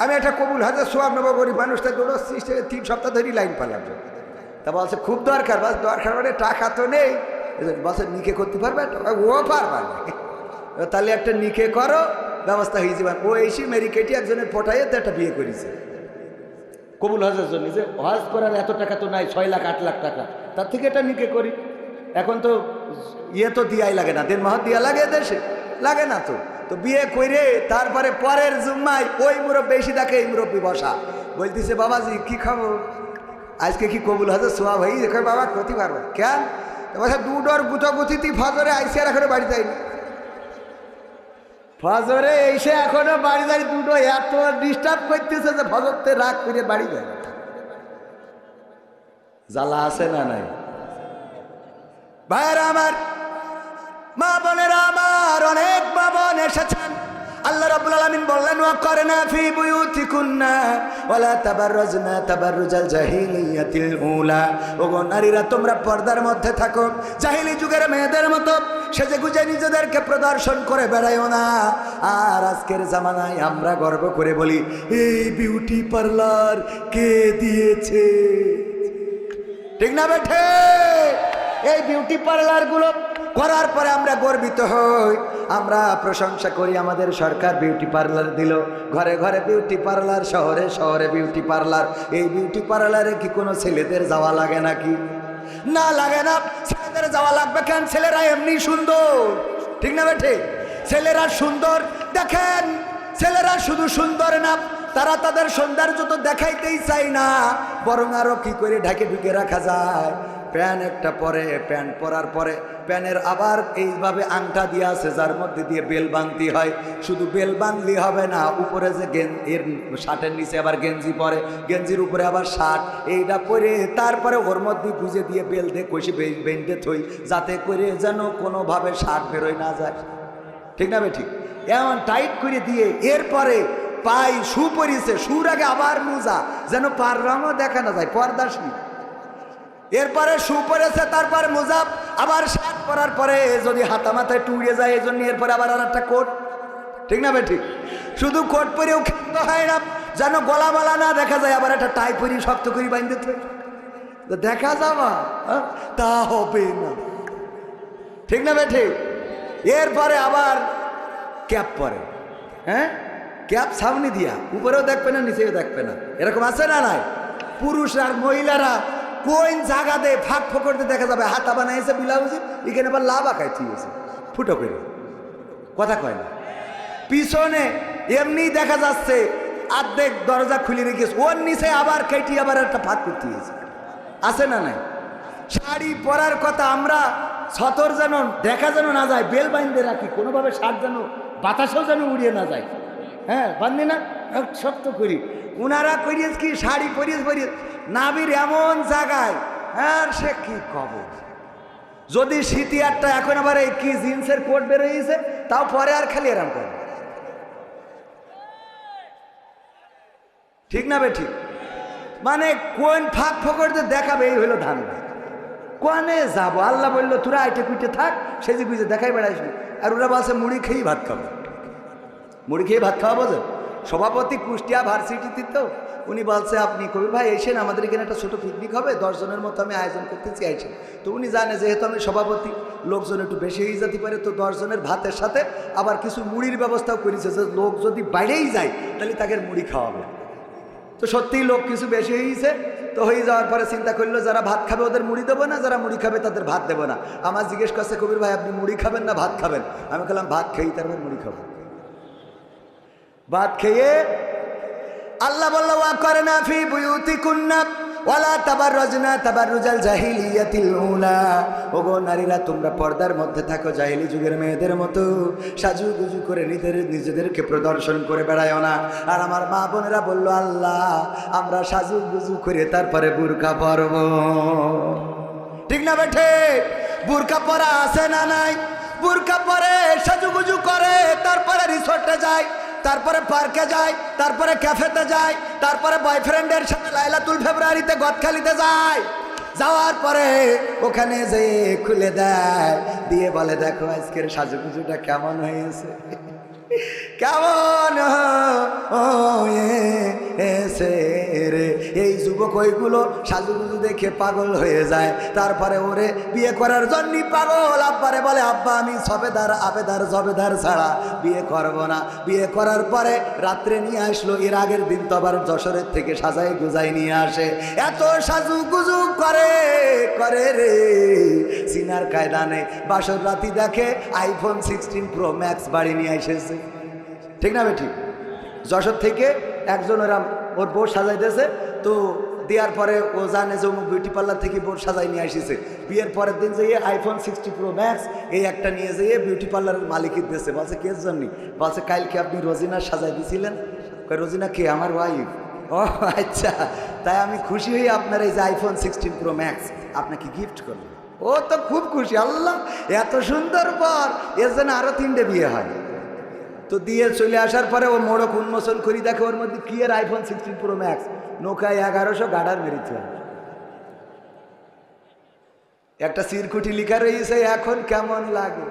আমি একটা কবুল হাজার সোয়াব নেবো, গরিব মানুষটা দৌড়াচ্ছি 3 সপ্তাহ ধরেই লাইন পালাম। তা বলছে খুব দরকার। বাস দরকার মানে টাকা তো নেই। বলছে নিকে করতে পারবে? ও পারবা না। তাহলে একটা নিকে করো, ব্যবস্থা হয়ে যাবে। ও এসে মেরিকেটি একজনের পটাইয়ে তো একটা বিয়ে করেছে কবুল হজের জন্য। যে হজ করার এত টাকা তো নাই, 6 লাখ 8 লাখ টাকা, তার থেকে এটা নিকে করি। এখন তো ইয়ে তো দিয়াই লাগে না, 1.5 মাহ দিয়া লাগে, দেশে লাগে না তো। তো বিয়ে করে তারপরে পরের জুম্মায় ওই মুরব্বী বেশি দেখে, এই মুরব্বী বসা বলতেছে বাবাজি কি খাবো আজকে, কি কবুল হজের সোয়াব হয়ে দেখো বাবা ক্ষতি পারবো কেন? বলছে 2 গুটাগুতিতে ফজরে আইসি আর এখনো বাড়ি যায়নি। ফজরে এসে এখনো বাড়ি যাই, 2 এত ডিস্টার্ব করতেছে যে ফজরতে রাগ করে বাড়ি যায়। জ্বালা আছে না নাই? ভাইয়েরা আমার, মা বোনেরা আমার, অনেক মা বোন এসেছেন। আল্লাহ রাব্বুল আলামিন বললেন ওয়াকরনা ফি বুয়ুতিকুন্না ওয়ালা তাবাররাজনা তাবাররুজাল জাহিলিয়াতিল উলা। ওগো নারীরা তোমরা পর্দার মধ্যে থাকো, জাহিলি যুগের মেয়েদের মতো সেজে গুজে নিজেদেরকে প্রদর্শন করে বেড়াইও না। আর আজকের জামানায় আমরা গর্ব করে বলি এই বিউটি পার্লার কে দিয়েছে, ঠিক না বেঠে? এই বিউটি পার্লারগুলো করার পরে আমরা গর্বিত হই, আমরা প্রশংসা করি আমাদের সরকার বিউটি পার্লার দিল, ঘরে ঘরে বিউটি পার্লার, শহরে শহরে বিউটি পার্লার। এই বিউটি পার্লারে কি কোনো ছেলেদের যাওয়া লাগে নাকি? না লাগে না। ছেলেদের যাওয়া লাগবে কেন? ছেলেরা এমনি সুন্দর, ঠিক না বেঠে? ছেলেরা সুন্দর। দেখেন ছেলেরা শুধু সুন্দর না, তারা তাদের সৌন্দর্য তো দেখাইতেই চাই না, বরং আরো কি করে ঢাকে ঢুকে রাখা যায় প্যান একটা পরে, প্যান্ট পরার পরে প্যানের আবার এইভাবে আংটা দিয়ে আছে যার মধ্যে দিয়ে বেল বাঁধতে হয়। শুধু বেল বাঁধলি হবে না, উপরে যে এর শার্টের নিচে আবার গেঞ্জি পরে, গেঞ্জির উপরে আবার শার্ট, এইটা পরে তারপরে ওর মধ্যে গুঁজে দিয়ে বেল দিয়ে কষে বেঁধে থই, যাতে করে যেন কোনোভাবে শার্ট বেরোয় না যায়। ঠিক না বে ঠিক? এমন টাইট করে দিয়ে এরপরে পাই শু পরিছে, শুর আগে আবার মোজা, যেন পার রঙও দেখা না যায়, পর্দাশী। এরপরে শু পরেছে, তারপরে মোজা, আবার শার্ট পরার পরে যদি হাতা মাথায় টুড়ে যায় এই জন্য এরপরে আবার আর একটা কোট। ঠিক না বে ঠিক? শুধু কোট পরেও ক্ষান্ত হয় না, যেন গলা বলা না দেখা যায়, আবার একটা টাই পরি শক্ত করে বাঁধতে হয়, দেখা যাবা তা হবে না। ঠিক না বে ঠিক? এরপরে আবার ক্যাপ পরে, হ্যাঁ ক্যাপ সামনে দিয়া, উপরেও দেখবে না নিচেও দেখবে না, এরকম আছে না নাই? পুরুষ আর মহিলারা কোন জায়গা দিয়ে ফাঁক ফোকরতে দেখা যাবে হাতা বানাইছে ব্লাউজে, এখানে আবার লাভ আঁকাই থিয়েছে ফুটো করে, কথা কয় না। পিছনে এমনি দেখা যাচ্ছে অর্ধেক দরজা খুলে রেখেছে, ওর নিচে আবার কেটে আবার একটা ফাঁক করতে দিয়েছে, আছে না নাই? শাড়ি পরার কথা আমরা ছতর যেন দেখা যেন না যায়, বেল বাইন্ধে রাখি, কোনোভাবে শার্ট যেন বাতাসেও যেন উড়িয়ে না যায়, হ্যাঁ বান্ধি না শক্ত করি। উনারা করিয়েছে কি শাড়ি পরিয়ে নাবির এমন জায়গায়, হ্যাঁ সে কি কব, যদি শীতি একটা এখন আবার এই কি জিন্সের কোট বেরোইছে, তাও পরে আর খালি এরাম করে। ঠিক না বে ঠিক? মানে কোন ফাঁক ফোকরতে দেখাবে, এই হলো ধান্দা। কোনে যাবো, আল্লাহ বললো তোরা আইটে কুইটে থাক, সেজে গুজে দেখাই বেড়াইস। আর ওরা বলছে মুড়ি খেয়েই ভাত খাবো, মুড়ি খেয়ে ভাত খাওয়া বোঝে। সভাপতি কুষ্টিয়া ভার্সিটিতে, তো উনি বলছে আপনি কবির ভাই এসেন, আমাদের এখানে একটা ছোটো পিকনিক হবে, 10 জনের মতো আমি আয়োজন করতে চাইছি। তো উনি জানে যেহেতু আমি সভাপতি, লোকজন একটু বেশি হয়ে যেতে পারে, তো 10 জনের ভাতের সাথে আবার কিছু মুড়ির ব্যবস্থাও করেছে, যে লোক যদি বাইরেই যায় তাহলে তাকে মুড়ি খাওয়াবে। তো সত্যিই লোক কিছু বেশি হয়েছে, তো হয়ে যাওয়ার পরে চিন্তা করলো যারা ভাত খাবে ওদের মুড়ি দেবো না, যারা মুড়ি খাবে তাদের ভাত দেবো না। আমার জিজ্ঞেস করছে কবির ভাই আপনি মুড়ি খাবেন না ভাত খাবেন? আমি বললাম ভাত খেয়েই তারপর মুড়ি খাবো। ভাত খেয়ে আল্লাহ বলল ওয়া করনা ফি বুয়ুতিকুন্না ওয়ালা তাবাররাজনা তাবাররুজাল জাহিলিয়াতিল উলা। ওগো নারীরা তোমরা পর্দার মধ্যে থাকো, জাহিলি যুগের মেয়েদের মতো সাজুগুজু করে নিজেদেরকে প্রদর্শন করে বেড়ায়ও না। আর আমার মা বোনেরা বলল আল্লাহ আমরা সাজুগুজু করে তারপরে বুরকা পরব। ঠিক না বেঠে? বুরকা পরা আছে না নাই? বুরকা পরে সাজুগুজু করে তারপরে রিসোর্টে যায়, তারপরে পার্কে যায়, তারপরে ক্যাফেতে যায়, তারপরে বয়ফ্রেন্ডের সাথে লাইলাতুল ফেব্রুয়ারিতে গদখালিতে যায়। যাওয়ার পরে ওখানে যেয়ে খুলে দেয়, দিয়ে বলে দেখো আজকের সাজুগুজুটা কেমন হয়েছে, কেমন হয়েছে রে। এই যুবক ওইগুলো সাজুগুজু দেখে পাগল হয়ে যায়, তারপরে ওরে বিয়ে করার জন্য পাগল। আব্বারে বলে আব্বা আমি সবেদার আবেদার জবেদার ছাড়া বিয়ে করব না। বিয়ে করার পরে রাত্রে নিয়ে আসলো, এর আগের দিন তো আবার যশোরের থেকে সাজাই গুজাই নিয়ে আসে। এত সাজুগুজু করে করে রে সিনার কায়দা নেই। বাসর রাতি দেখে আইফোন 16 প্রো ম্যাক্স বাড়ি নিয়ে এসেছে। ঠিক না বেঠিক? যশোর থেকে একজন ওর বোর সাজাইতেছে, তো দেওয়ার পরে ও জানে যে অমুক বিউটি পার্লার থেকে বোর সাজাই নিয়ে আসিছে। বিয়ের পরের দিন যেয়ে আইফোন 60 প্রো ম্যাক্স এই একটা নিয়ে যেয়ে বিউটি পার্লারের মালিকের দিয়েছে। বলছে কেস জন্য? বলছে কালকে আপনি রোজিনা সাজাই দিয়েছিলেন। রোজিনা কে? আমার ওয়াইফ। ও আচ্ছা, তাই আমি খুশি হই আপনার এই যে আইফোন 16 প্রো ম্যাক্স আপনাকে গিফট করল। ও তো খুব খুশি, আল্লাহ এত সুন্দর পর এর জন্য আরও 3টে বিয়ে হয়। তো দিয়ে চলে আসার পরে ও মোড়ক উন্মোচন করি, দেখে ওর মধ্যে কি এর আইফোন 16 প্রো ম্যাক্স, নৌকায় 1100 গাডার মেরিতে একটা চিরকুটি লিখা রয়েছে এখন কেমন লাগে।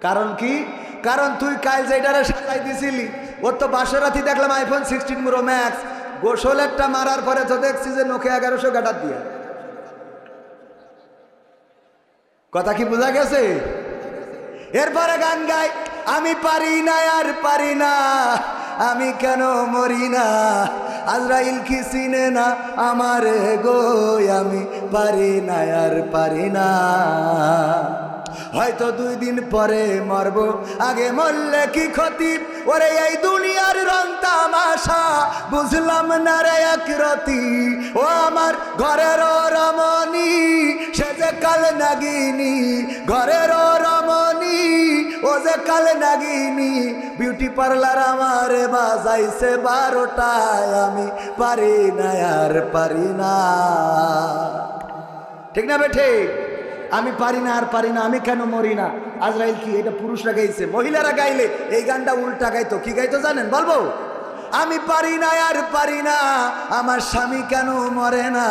কারণ কি? কারণ তুই কাল যেটারে সাজাই দিছিলি ওর তো বাসরাতি দেখলাম আইফোন 16 প্রো ম্যাক্স, গোসল একটা মারার পরে তো দেখছি যে নোকে 1100 গাডার দিয়ে। কথা কি বোঝা গেছে? এরপরে গান গায় আমি পারি না আর পারি না, আমি কেন মরি না, আজরাইল কি চিনে না আমার গো, আমি পারি না আর পারি না। হয়তো 2 দিন পরে মরব, আগে মরলে কি ক্ষতি। ওরে এই দুনিয়ার রং তামাশা বুঝলাম না রে একরতি। ও আমার ঘরের রমণী সে যে কাল নাগিনী, ঘরের রমণী ও যে কাল নাগিনী। বিউটি পার্লার আমার বাজাইছে 12টায়, আমি পারি না আর পারি না। ঠিক না বেঠে? আমি পারি না আর পারি না, আমি কেন মরি না। আজরাইল কি এটা পুরুষরা গাইছে? মহিলারা গাইলে এই গানটা উল্টা গাইতো। কি গাইতো জানেন? বলবো, আমি পারি না আর পারি না, আমার স্বামী কেন মরে না।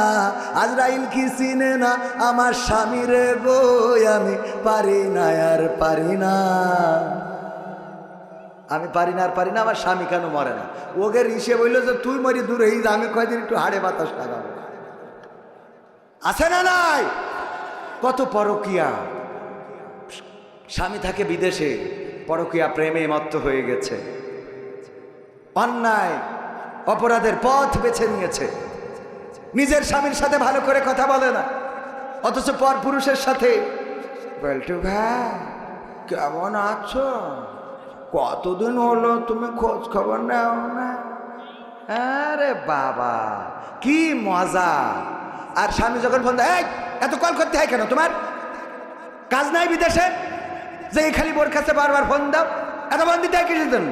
আজরাইল কি চিনে না আমার স্বামী রে গো, আমি পারি না আর পারি না। আমি পারি না আর পারি না, আমার স্বামী কেন মরে না। ওকে ঋষে বলল যে তুই মরি দূরে হই, আমি কয়দিন একটু হাড়ে বাতাস লাগাবো। আছে না নাই? কত পরকিয়া। স্বামী থাকে বিদেশে, পরকিয়া প্রেমে মত্ত হয়ে গেছে, অন্যায় অপরাধের পথ বেছে নিয়েছে, নিজের স্বামীর সাথে ভালো করে কথা বলে না, অথচ পর পুরুষের সাথে বলটু ভাই কেমন আছো, কতদিন হলো তুমি খোঁজ খবর নাও না। আরে বাবা কি মজা। আর স্বামী যখন ফোন দেয়, এত কল করতে হয় কেন, তোমার কাজ নাই বিদেশে যে খালি বোর কাছে বারবার ফোন দাও, এত ফোন দিতে হয় কিসের জন্য?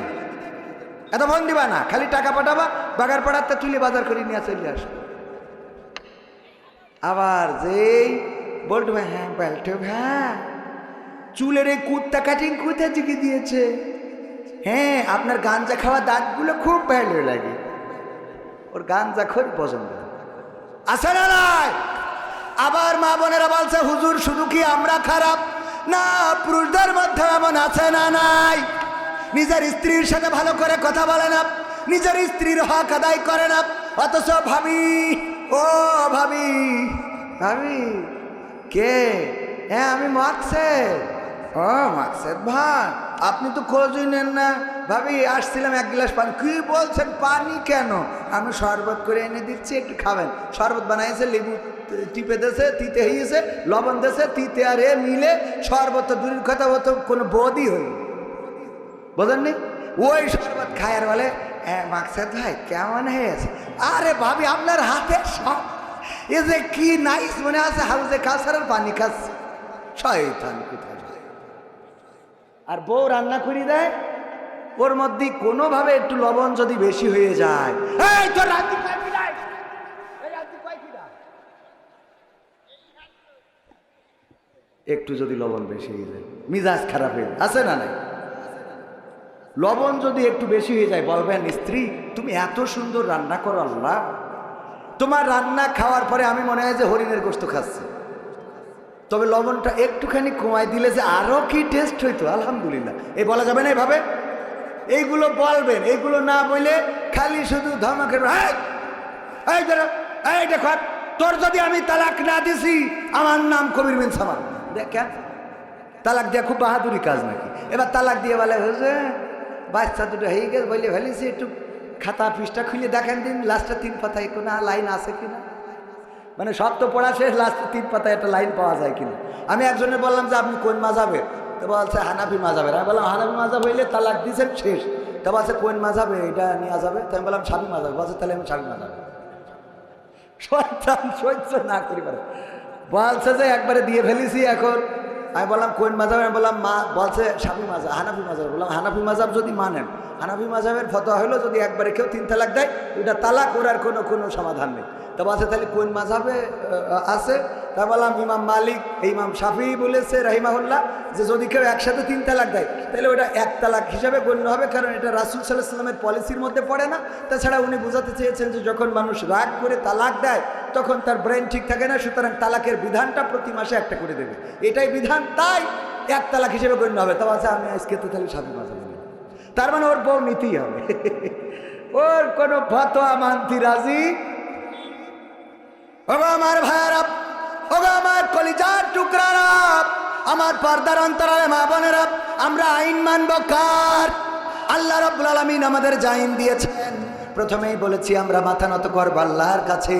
এত ফোন দিবা না, খালি টাকা পাঠাবা, বাগার পাড়াতে তুলে বাজার করে নিয়ে চলে আসবে। আবার যেই বলতো ভাই, হ্যাঁ বলতো ভাই চুলের এই কুত্তা কাটিং কোথায় জিগে দিয়েছে। হ্যাঁ আপনার গাঞ্জা খাওয়া দাঁতগুলো খুব ভালো লাগে, ওর গাঞ্জা খুব পছন্দ। আছে না নাই? আবার মা বোনেরা বলছে হুজুর শুধু কি আমরা খারাপ না, পুরুষদের মধ্যে এমন আছে না নাই, নিজের স্ত্রীর সাথে ভালো করে কথা বলে না, নিজের স্ত্রীর হক আদায় করে না, অথচ ভাবি ও ভাবি ভাবি কে, হ্যাঁ আমি মাকসেদ। ও মাকসেদ ভাই আপনি তো খোঁজই নেন না। ভাবি আসছিলাম 1 গ্লাস পানি। কি বলছেন পানি কেন? আমি শরবত করে এনে দিচ্ছি একটু খাবেন। শরবত বানাইছে, লেবু টিপে দিয়েছে, তিতে হয়েছে, লবণ দিয়েছে, তিতে আর এ মিলে শরবত দূরের কথা, ও তো কোনো বোধই হই বোঝেননি। ওই শরবত খায় আর বলে মাকসেদ ভাই কেমন হয়েছে। আরে ভাবি আপনার হাতে সব এ যে কি নাইস মনে আছে, হাউজে কাউসারের পানি খাচ্ছে। শয়তান কোথায়। আর বউ রান্না করে দেয়, ওর মধ্যে কোনোভাবে একটু লবণ যদি বেশি হয়ে যায়, এই তোর রান্না পাইবি না, এই রান্না পাইবি না, একটু যদি লবণ বেশি হয়ে যায় মিজাজ খারাপ হয়ে যায়। আছে না নাই? লবণ যদি একটু বেশি হয়ে যায় বলবেন স্ত্রী তুমি এত সুন্দর রান্না করো, আল্লাহ তোমার রান্না খাওয়ার পরে আমি মনে হয় যে হরিণের গোশত খাচ্ছি, তবে লবণটা একটুখানি কমাই দিলে যে আরো কি টেস্ট হইতো, আলহামদুলিল্লাহ। এই বলা যাবে না এইভাবে, এইগুলো বলবেন। এইগুলো না বলে খালি শুধু ধমকের, এই দেখো তোর যদি আমি তালাক না দিছি আমার নাম কবির বিন সামান। দেখেন তালাক দেওয়া খুব বাহাদুরি কাজ নাকি? এবার তালাক দিয়ে বলে হয়েছে বাচ্চা দুটো হয়ে গেছে বলে ফেলেছি, একটু খাতা পৃষ্ঠা খুলে দেখেন দিন লাস্টে 3 পাতায় কোনো লাইন আছে কিনা। মানে সব তো পড়া শেষ, লাস্টে 3 পাতায় একটা লাইন পাওয়া যায় কিনা। আমি একজনের বললাম যে আপনি কোন মাযহাবের, তো বলছে হানাফি মাযহাবের। আমি বললাম হানাফি মাযহাব হইলে তালাক দিয়েছেন শেষ। তা বলছে কোন মাযহাবে এটা নেওয়া যাবে? তো আমি বললাম শাফি মাযহাব। বলছে তাহলে আমি শাফি মাযহাব। শয়তান সহ্য না করি পারে, বলছে যে একবারে দিয়ে ফেলেছি। এখন আমি বললাম কোন মাযহাব? আমি বললাম বলছে শাফি মাযহাব, হানাফি মাযহাব। বললাম হানাফি মাযহাব যদি মানেন, হানাফি মাযহাবের ফতোয়া হলো যদি একবারে কেউ 3 তালাক দেয় ওটা তালাক, ওর আর কোনো সমাধান নেই। তা বলছে তাহলে কোন মাযহাবে আছে? তা বললাম ইমাম মালিক, ইমাম শাফি বলেছে রাহিমাহুল্লাহ যে যদি কেউ একসাথে 3 তালাক দেয় তাহলে ওটা 1 তালাক হিসাবে গণ্য হবে, কারণ এটা রাসূল সাল্লাল্লাহু আলাইহি ওয়াসাল্লামের পলিসির মধ্যে পড়ে না। তাছাড়া উনি বোঝাতে চেয়েছেন যে যখন মানুষ রাগ করে তালাক দেয় তখন তার ব্রেন ঠিক থাকে না, সুতরাং তালাকের বিধানটা প্রতি মাসে একটা করে দেবে, এটাই বিধান, তাই 1 তালাক হিসেবে গণ্য হবে। তা বলছে আমি আজকে তো তাহলে শাফি মাযহাব, তার মানে ওর বউ নিতেই হবে, ওর কোনো ফতোয়া মানতে রাজি। ওগো আমার ভাইয়েরা, ওগো আমার কলিজার টুকরারা, আমার পর্দার অন্তরালে মা বোনেরা, আমরা আইন মানব কার? আল্লাহ রাব্বুল আলামিন আমাদের যে আইন দিয়েছেন প্রথমেই বলেছি আমরা মাথা নত করব আল্লাহর কাছে।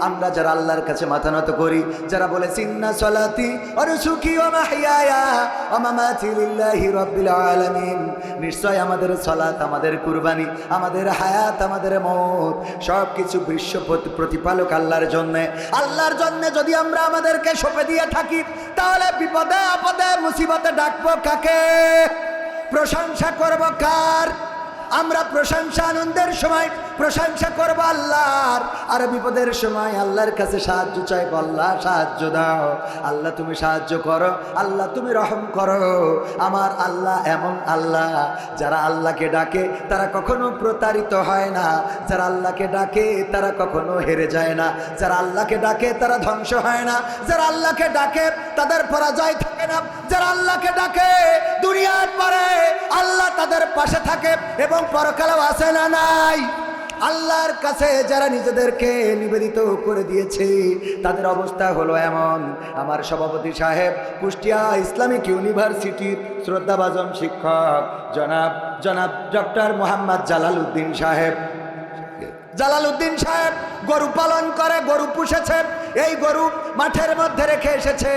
আমরা যারা আল্লাহর কাছে মাথা নত করি, যারা বলেছি ইন্না সলাতি ওয়া নুসুকি ওয়া মাহইয়ায়া ওয়া মামাতি লিল্লাহি রাব্বিল আলামিন, নিশ্চয় আমাদের সালাত, আমাদের কুরবানি, আমাদের হায়াত, আমাদের মওত সব কিছু বিশ্ব প্রতিপালক আল্লাহর জন্য। আল্লাহর জন্য যদি আমরা আমাদেরকে সঁপে দিয়ে থাকি, তাহলে বিপদে আপদে মুসিবতে ডাকবো কাকে? প্রশংসা করব কার? আমরা প্রশংসা আনন্দের সময় প্রশংসা করব আল্লাহর, আর বিপদের সময় আল্লাহর কাছে সাহায্য চাইব। আল্লাহ সাহায্য দাও, আল্লাহ তুমি সাহায্য করো, আল্লাহ তুমি রহম করো। আমার আল্লাহ এমন আল্লাহ, যারা আল্লাহকে ডাকে তারা কখনো প্রতারিত হয় না, যারা আল্লাহকে ডাকে তারা কখনো হেরে যায় না, যারা আল্লাহকে ডাকে তারা ধ্বংস হয় না, যারা আল্লাহকে ডাকে তাদের পরাজয় থাকে না, যারা আল্লাহকে ডাকে দুনিয়ার পরে আল্লাহ তাদের পাশে থাকে এবং পরকালেও আছে না নাই। আল্লাহর কাছে যারা নিজেদেরকে নিবেদিত করে দিয়েছে তাদের অবস্থা হলো এমন। আমার সভাপতি সাহেব কুষ্টিয়া ইসলামিক ইউনিভার্সিটির শ্রদ্ধাভাজন শিক্ষক জনাব ডক্টর মোহাম্মদ জালালউদ্দিন সাহেব গরু পালন করে, গরু পুষেছে। এই গরু মাঠের মধ্যে রেখে এসেছে,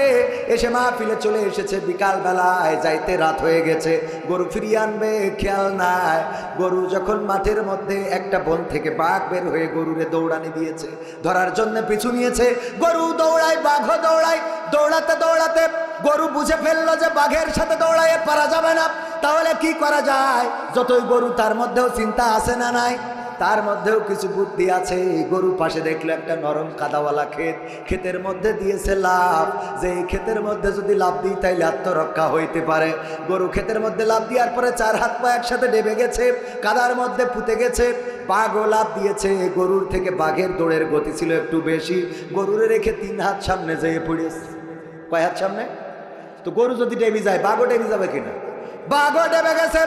এসে মাহফিলে চলে এসেছে। বিকাল বেলায় যাইতে রাত হয়ে গেছে, গরু ফিরিয়ে আনবে খেয়াল নাই। গরু যখন মাঠের মধ্যে একটা বন থেকে বাঘ বের হয়ে গরুরে দৌড়ানি দিয়েছে, ধরার জন্য পিছু নিয়েছে। গরু দৌড়ায়, বাঘও দৌড়ায়। দৌড়াতে দৌড়াতে গরু বুঝে ফেললো যে বাঘের সাথে দৌড়াইয়ে পারা যাবে না, তাহলে কি করা যায়? যতই গরু তার মধ্যেও চিন্তা আছে না নাই? তার মধ্যেও কিছু বুদ্ধি আছে। গরু পাশে দেখলো একটা নরম কাদাওয়ালা ক্ষেতের মধ্যে দিয়েছে লাফ, যে এই ক্ষেতের মধ্যে যদি লাফ দিই তাইলে আত্মরক্ষা হইতে পারে। গরু ক্ষেতের মধ্যে লাফ দেওয়ার পরে চার হাত পা একসাথে ডেবে গেছে, কাদার মধ্যে পুঁতে গেছে। বাঘও লাফ দিয়েছে, গরুর থেকে বাঘের দৌড়ের গতি ছিল একটু বেশি। গরুরে রেখে 3 হাত সামনে যেয়ে পড়েছে। কয় হাত সামনে? তো গরু যদি ডেবে যায় বাঘও ডেবে যাবে কিনা? বাঘও ডেবে গেছে।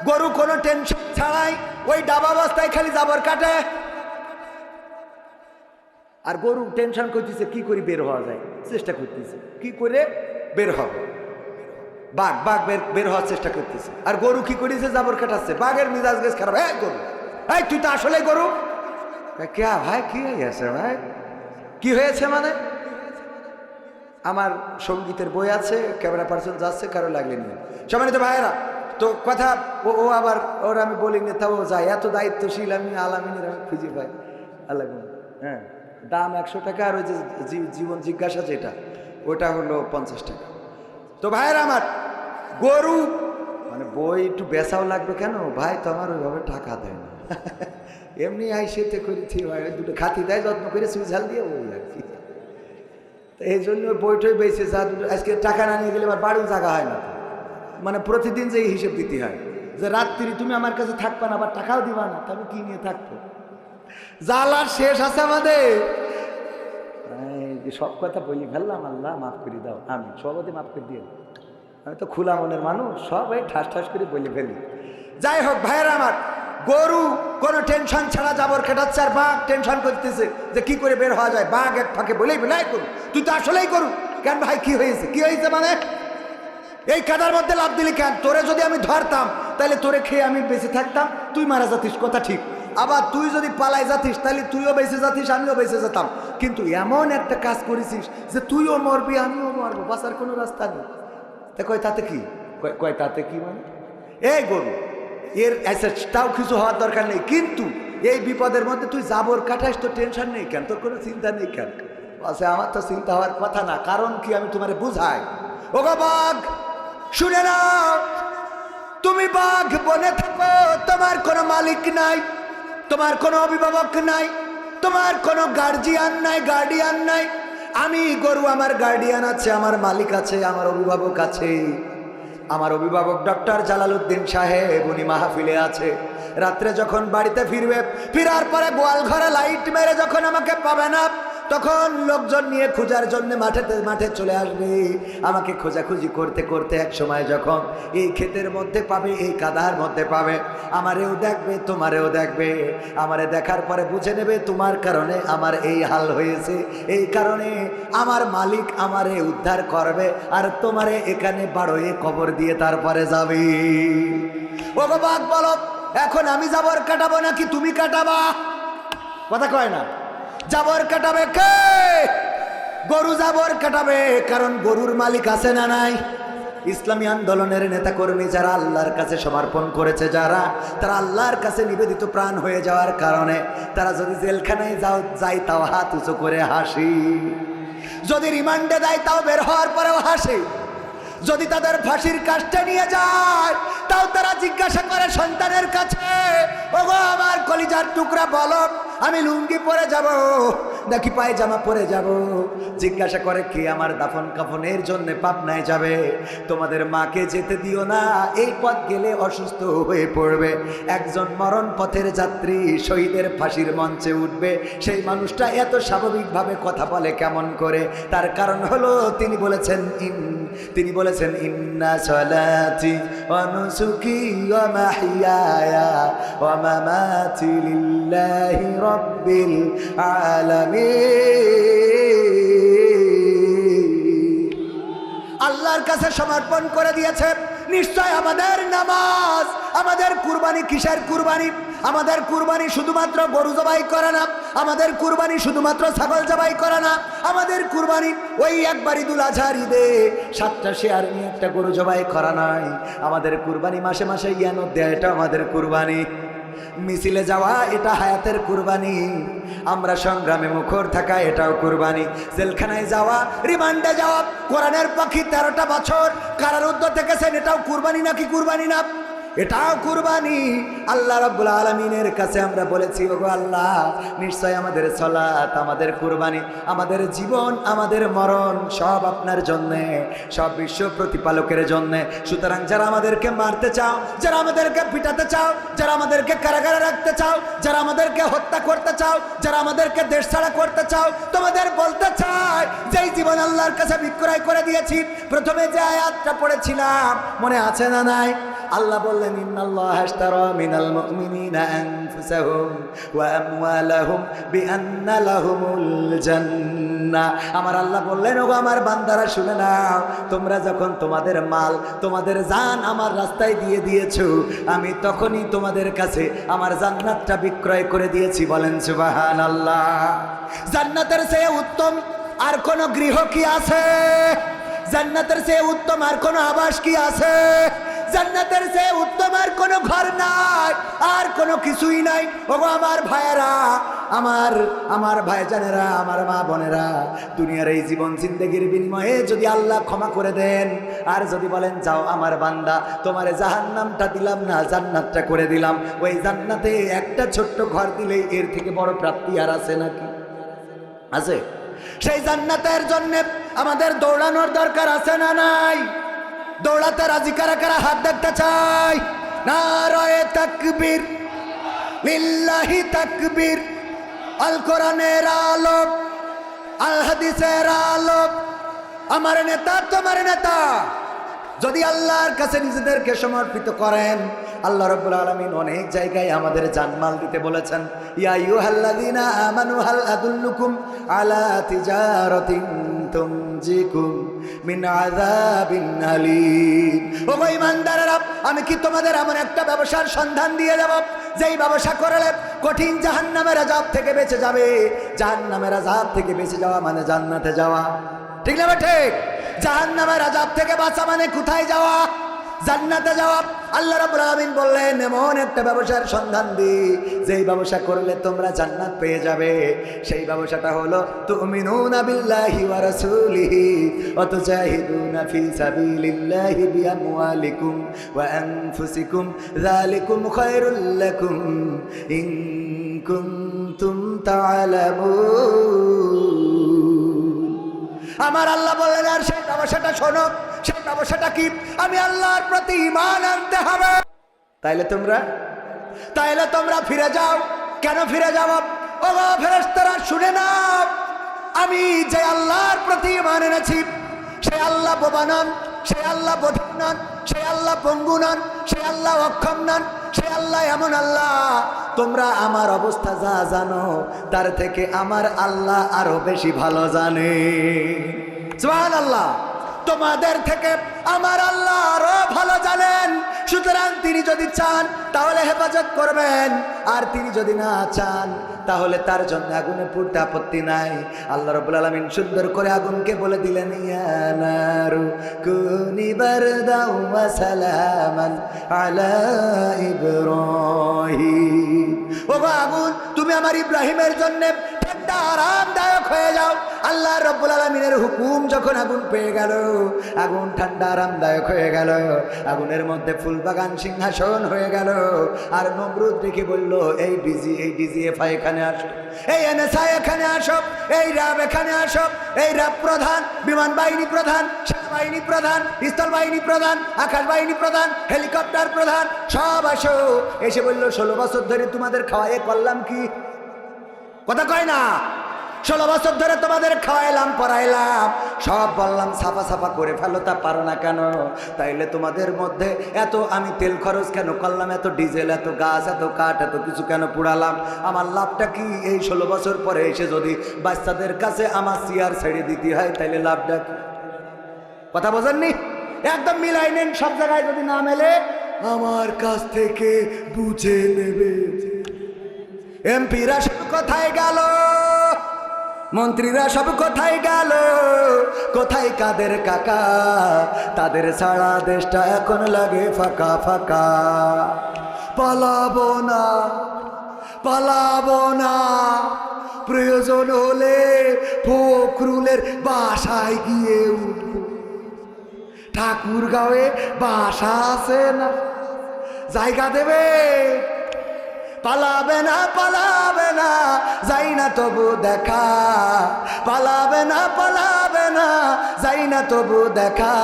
গরু কোনো টেনশন ছাড়াই ওই ডাবা অবস্থায় খালি জাবর কাটে। আর গরু টেনশন করতেছে কি করে বের হওয়া যায়, চেষ্টা করতেছে কি করে বের হবে। বাঘ বের হওয়ার চেষ্টা করতেছে, আর গরু কি করেছে? জাবর কাটাচ্ছে। বাঘের মিজাজ গেছ খারাপ। হ্যাঁ গরু, এই তুই তো আসলে গরু। কে ভাই কি হয়ে গেছে? ভাই কি হয়েছে মানে? আমার সঙ্গীতের বই আছে, ক্যামেরা পার্সন যাচ্ছে, কারো লাগলে নিয়ে। সম্মানিত ভাইয়েরা, তো কথা ও আবার ওর আমি বলিনি, তাও যায়। এত দায়িত্বশীল আমি আলামিনের আমি খুঁজে পাই। আল্লাহ, হ্যাঁ, দাম 100 টাকা, আর ওই যে জীবন জিজ্ঞাসা যেটা ওটা হলো 50 টাকা। তো ভাইয়েরা আমার, গরু মানে বই একটু বেচাও লাগবে কেন ভাই? তো আমার ওইভাবে টাকা দেয় না, এমনি আইসেতে করেছি ভাই, দুটো খাতি দেয় যত্ন করে সুইঝাল দিয়ে ওই আর কি। তো এই জন্য বইটই বেঁচে যা আজকে টাকা না নিয়ে গেলে আবার বাড়িও জায়গা হয় না। মানে প্রতিদিন যে হিসেব দিতে হয় যে রাত্রি তুমি আমার কাছে থাকবা না, আবার টাকাও দিবা না, তবে কি নিয়ে থাকবো? জ্বালার শেষ আছে আমাদের। সব কথা বলি ফেললাম, আল্লাহ মাফ করে দাও। আমি সবাই মাফ করে দিও, আমি তো খোলা মনের মানুষ, সবাই ঠাস করে বলে ফেলি। যাই হোক ভাইয়েরা আমার, গরু কোনো টেনশন ছাড়া জাবর কেটাচ্ছে, আর বাঘ টেনশন করতেছে যে কি করে বের হওয়া যায়। বাঘ এক ফাঁকে বলেই বেলাই করু, তুই তো আসলেই করু কেন ভাই? কি হয়েছে? কি হয়েছে মানে? এই কাদার মধ্যে লাফ দিলি কেন? তোরে যদি আমি ধরতাম তাহলে তোরে খেয়ে আমি বেঁচে থাকতাম, তুই মারা যাতিস, কথা ঠিক। আবার তুই যদি পালাই যাতিস তাহলে তুইও বেঁচে যাতিস, আমিও বেঁচে যেতাম। কিন্তু এমন একটা কাজ করেছিস যে তুইও মরবি, আমিও মরবো, বাঁচার কোনো রাস্তা নেই। তা কয় তাতে কি? কয় তাতে কি মানে? এই গরু এর তাও কিছু হওয়ার দরকার নেই, কিন্তু এই বিপদের মধ্যে তুই জাবর কাটাইস, তোর টেনশন নেই কেন? তোর কোনো চিন্তা নেই কেন? আচ্ছা, আমার তো চিন্তা হওয়ার কথা না। কারণ কি? আমি তোমারে বুঝাই। ওগো বাঘ, শুনে নাও, তুমি বাঘ বনে থাকো, তোমার কোনো মালিক নাই, তোমার কোনো অভিভাবক নাই, তোমার কোনো গার্জিয়ান নাই। আমি গরু, আমার গার্ডিয়ান আছে, আমার মালিক আছে, আমার অভিভাবক আছে। আমার অভিভাবক ডক্টর জালালউদ্দিন সাহেব, উনি মাহফিলে আছে। রাত্রে যখন বাড়িতে ফিরবে, ফিরার পরে গোয়াল ঘরে লাইট মেরে যখন আমাকে পাবে না, তখন লোকজন নিয়ে খোঁজার জন্য মাঠে চলে আসবে। আমাকে খোঁজাখুঁজি করতে করতে এক সময় যখন এই ক্ষেতের মধ্যে পাবে, এই কাদার মধ্যে পাবে, আমারেও দেখবে, তোমারেও দেখবে। আমারে দেখার পরে বুঝে নেবে তোমার কারণে আমার এই হাল হয়েছে, এই কারণে আমার মালিক আমারে উদ্ধার করবে, আর তোমারে এখানে বাড়োয়ে কবর দিয়ে তারপরে যাবে। ওগো বাঘ বলো, এখন আমি জাবর কাটাবো নাকি তুমি কাটাবা? কথা কয় না। জাবর কাটাবে কে? গরু জাবর কাটাবে, কারণ গরুর মালিক আছে না নাই? ইসলামী আন্দোলনের নেতাকর্মী যারা আল্লাহর কাছে সমর্পণ করেছে, যারা তারা আল্লাহর কাছে নিবেদিত প্রাণ হয়ে যাওয়ার কারণে তারা যদি জেলখানায় যায় তাও হাত উঁচু করে হাসি, যদি রিমান্ডে দেয় তাও বের হওয়ার পরেও হাসি, যদি তাদের ফাঁসির কাজটা নিয়ে যায় তাও তারা জিজ্ঞাসা করে সন্তানের কাছে, ওগো আমার কলিজার টুকরা বলো আমি লুঙ্গি পরে যাব নাকি পায়জামা পরে যাব? জিজ্ঞাসা করে কে আমার দাফন কাফনের জন্য পাবনায় যাবে? তোমাদের মাকে যেতে দিও না, এই পথ গেলে অসুস্থ হয়ে পড়বে। একজন মরণ পথের যাত্রী শহীদের ফাঁসির মঞ্চে উঠবে, সেই মানুষটা এত স্বাভাবিকভাবে কথা বলে কেমন করে? তার কারণ হলো তিনি বলেছেন ইন্না সলাতি ওয়া নুসুকি ওয়া মাহইয়ায়া ওয়া মামাতি লিল্লাহি রাব্বিল আলামিন। আল্লাহর কাছে সমর্পণ করে দিয়েছে। নিশ্চয় আমাদের নামাজ, আমাদের কুরবানি কিসের কুরবানি? আমাদের কুরবানি শুধুমাত্র গরু জবাই করে না, আমাদের কুরবানি শুধুমাত্র ছাগল জবাই করে না, আমাদের কুরবানি ওই একবার ঈদুল আজহার ঈদে 7টা শেয়ার নিয়ে একটা গরু জবাই করা নয়। আমাদের কুরবানি মাসে মাসে ইয়ানত দেয়, এটা আমাদের কুরবানি। মিছিলে যাওয়া এটা হায়াতের কুরবানি, আমরা সংগ্রামে মুখর থাকা এটাও কুরবানি। জেলখানায় যাওয়া, রিমান্ডে যাওয়া, কোরআনের পাখি 13টা বছর কারারুদ্ধ থেকেছেন, এটাও কুরবানি নাকি কুরবানি না? এটাও কুরবানি। আল্লাহ রাব্বুল আলামিনের কাছে আমরা বলেছি, ওগো আল্লাহ নিশ্চয় আমাদের সালাত, আমাদের কুরবানি, আমাদের জীবন, আমাদের মরণ সব আপনার জন্যে, সব বিশ্ব প্রতিপালকের জন্যে। সুতরাং যারা আমাদেরকে মারতে চাও, যারা আমাদেরকে পিটাতে চাও, যারা আমাদেরকে কারাগারে রাখতে চাও, যারা আমাদেরকে হত্যা করতে চাও, যারা আমাদেরকে দেশ ছাড়া করতে চাও, তোমাদের বলতে চাই যেই জীবন আল্লাহর কাছে বিক্রয় করে দিয়েছি। প্রথমে যে আয়াতটা পড়েছিলাম মনে আছে না নাই? আল্লাহ বললেন ইন্নাল্লাহা আশতারা মিনাল মুমিনিনা আনফুসাহুম ওয়া আমওয়ালাহুম বিআন্না লাহুমুল জান্নাহ। আমার আল্লাহ বললেন, ওগো আমার বান্দারা শুনে নাও, তোমরা যখন তোমাদের মাল, তোমাদের জান আমার রাস্তায় দিয়ে দিয়েছো, আমি তখনই তোমাদের কাছে আমার জান্নাতটা বিক্রয় করে দিয়েছি। বলেন সুবহানাল্লাহ। জান্নাতের চেয়ে উত্তম আর কোন গৃহ কি আছে? জান্নাতের চেয়ে উত্তম আর কোন আবাস কি আছে? জান্নাতের চেয়ে উত্তম আর কোনো ঘর নাই, আর কোনো কিছুই নাই। ওগো আমার ভাইয়েরা, আমার ভাইজানেরা, আমার মা বোনেরা, দুনিয়ার এই জীবন জিন্দেগির বিনিময়ে যদি আল্লাহ ক্ষমা করে দেন, আর যদি বলেন যাও আমার বান্দা, তোমার জাহান্নামটা দিলাম না, জান্নাতটা করে দিলাম, ওই জান্নাতে একটা ছোট্ট ঘর দিলেই এর থেকে বড় প্রাপ্তি আর আছে নাকি? আছে? সেই জান্নাতের জন্য আমাদের দৌড়ানোর দরকার আছে না নাই? দৌড়াতে রাজি কারা কারা? হাত দেখতে চাই। নারায়ে তাকবীর, লিল্লাহি তাকবীর। আল কোরআনের আলো, আল হাদিসের আলো, আমার নেতা তোমার নেতা। যদি আল্লাহর কাছে নিজেদেরকে সমর্পিত করেন, আল্লাহ রাব্বুল আলামিন অনেক জায়গায় আমাদের জানমাল দিতে বলেছেন। ইয়া আইয়ুহাল্লাযীনা আমানু হাল আদুল্লুকুম আলা তিজারাতিন তুনজিকুম মিন আযাবিন আলীম। ও ঈমানদারেরা, আমি কি তোমাদের এমন একটা ব্যবসার সন্ধান দিয়ে যাব যেই ব্যবসা করলে কঠিন জাহান্নামের আযাব থেকে বেঁচে যাবে? জাহান্নামের আযাব থেকে বেঁচে যাওয়া মানে জান্নাতে যাওয়া, ঠিক না? ঠিক। জাহান্নামের আযাব থেকে বাঁচা মানে কোথায় যাওয়া? জান্নাতে যাওয়া। আল্লাহ রাব্বুল আলামিন বললেন এমন একটা ব্যবসার সন্ধান দি যেই ব্যবসা করলে তোমরা জান্নাত পেয়ে যাবে। সেই ব্যবসাটা হলো তুমিনুনা বিল্লাহি ওয়া রাসূলিহি ওয়া তুজাহিদুনা ফি সাবিলিল্লাহি বিআমওয়ালিকুম ওয়া আনফুসিকুম যালিকুম খায়রুল লাকুম ইন কুনতুম তা'লামুন। আমার আল্লাহ বললেন আর সেই ব্যবসাটা শোনো। সেই ব্যবসাটা কি? আমি আল্লাহর প্রতি ঈমান আনতে হবে। তাইলে তোমরা ফিরে যাও। কেন ফিরে যাও? ও ফেরেশতারা শুনে নাও, আমি যে আল্লাহর প্রতি ঈমান এনেছি, সেই আল্লাহ বোবা নন, সেই আল্লাহ বধির নন, সেই আল্লাহ পঙ্গু নন, সেই আল্লাহ অক্ষম নন, সেই আল্লাহ এমন আল্লাহ, তোমরা আমার অবস্থা যা জানো তার থেকে আমার আল্লাহ আরো বেশি ভালো জানে। সুবহানাল্লাহ। তোমাদের থেকে আমার আল্লাহ আরো ভালো জানেন। সুতরাং তিনি যদি চান তাহলে হেফাজত করবেন, আর তিনি যদি না চান তাহলে তার জন্য আগুনে পুড়তে আপত্তি নাই। আল্লাহ রাব্বুল আলামিন সুন্দর করে আগুনকে বলে দিলেন, ইয়া নারু কুনি বারদাও ওয়া সালামান আলা ইব্রাহিম। ও আগুন, তুমি আমার ইব্রাহিমের জন্য ঠান্ডা আরামদায়ক হয়ে যাও। আল্লাহ রাব্বুল আলামিনের হুকুম যখন আগুন পেয়ে গেল, আগুন ঠান্ডা আরামদায়ক হয়ে গেল, আগুনের মধ্যে ফুলবাগান সিংহাসন হয়ে গেল। আর নমরুদ দেখে বলল, এই ডিজিএফআই এখানে আসো, এই এনএসআই এখানে আসো, এই র্যাব এখানে আসো, এই র্যাব প্রধান, বিমান বাহিনী প্রধান, সেনাবাহিনী প্রধান, স্থল বাহিনী প্রধান, আকাশ বাহিনী প্রধান, হেলিকপ্টার প্রধান, সব আসো। এসে বলল, 16 বছর ধরে তোমাদের খাওয়াইয়ে করলাম কি? কথা কয় না? 16 বছর ধরে তোমাদের খাওয়াইলাম, পড়াইলাম, সব বললাম সাফা সাফা করে ফেলো, তা পারো না কেন? তাইলে তোমাদের মধ্যে এত আমি তেল খরচ কেন করলাম, এত ডিজেল, এত গাছ, এত কাঠ, এত কিছু কেন পুড়ালাম? আমার লাভটা কি? এই 16 বছর পরে এসে যদি বাচ্চাদের কাছে আমার চেয়ার ছেড়ে দিতে হয়, তাইলে লাভটা কি? কথা বোঝেননি? একদম মিলাই নেন, সব জায়গায় যদি না মেলে আমার কাছ থেকে বুঝে নেবে। এমপিরা সব কোথায় গেল? মন্ত্রীরা সব কোথায় গেল? কোথায় কাদের কাকা? তাদের ছাড়া দেশটা এখন লাগে ফাঁকা ফাঁকা। পালাবো না, পালাবো না, প্রয়োজন হলে ফখরুলের বাসায় গিয়ে উঠবো। ঠাকুরগাঁওয়ে বাসা আছে না, জায়গা দেবে? পালাবে না, পালাবে না, যাই না তবু দেখা। পালাবে না, পালাবে না, যাই না তবু দেখা।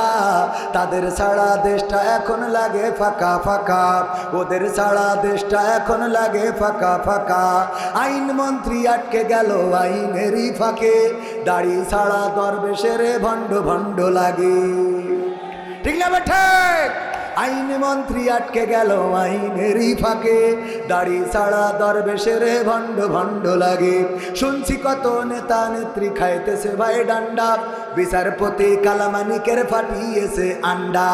তাদের ছাড়া দেশটা এখন লাগে ফাঁকা ফাঁকা, ওদের ছাড়া দেশটা এখন লাগে ফাঁকা ফাঁকা। আইন মন্ত্রী আটকে গেল আইনেরই ফাঁকে, দাড়ি ছাড়া দরবেশের ভণ্ড ভণ্ড লাগে। ঠিক না বেঠে? আইন মন্ত্রী আটকে গেল আইনেরই ফাঁকে, দাড়ি ছাড়া দরবেশের ভণ্ড ভণ্ড লাগে। শুনছি কত নেতা নেত্রী খাইতেছে ভাই ডান্ডা, বিচারপতি কালামানিকের ফাটিয়েছে আন্ডা।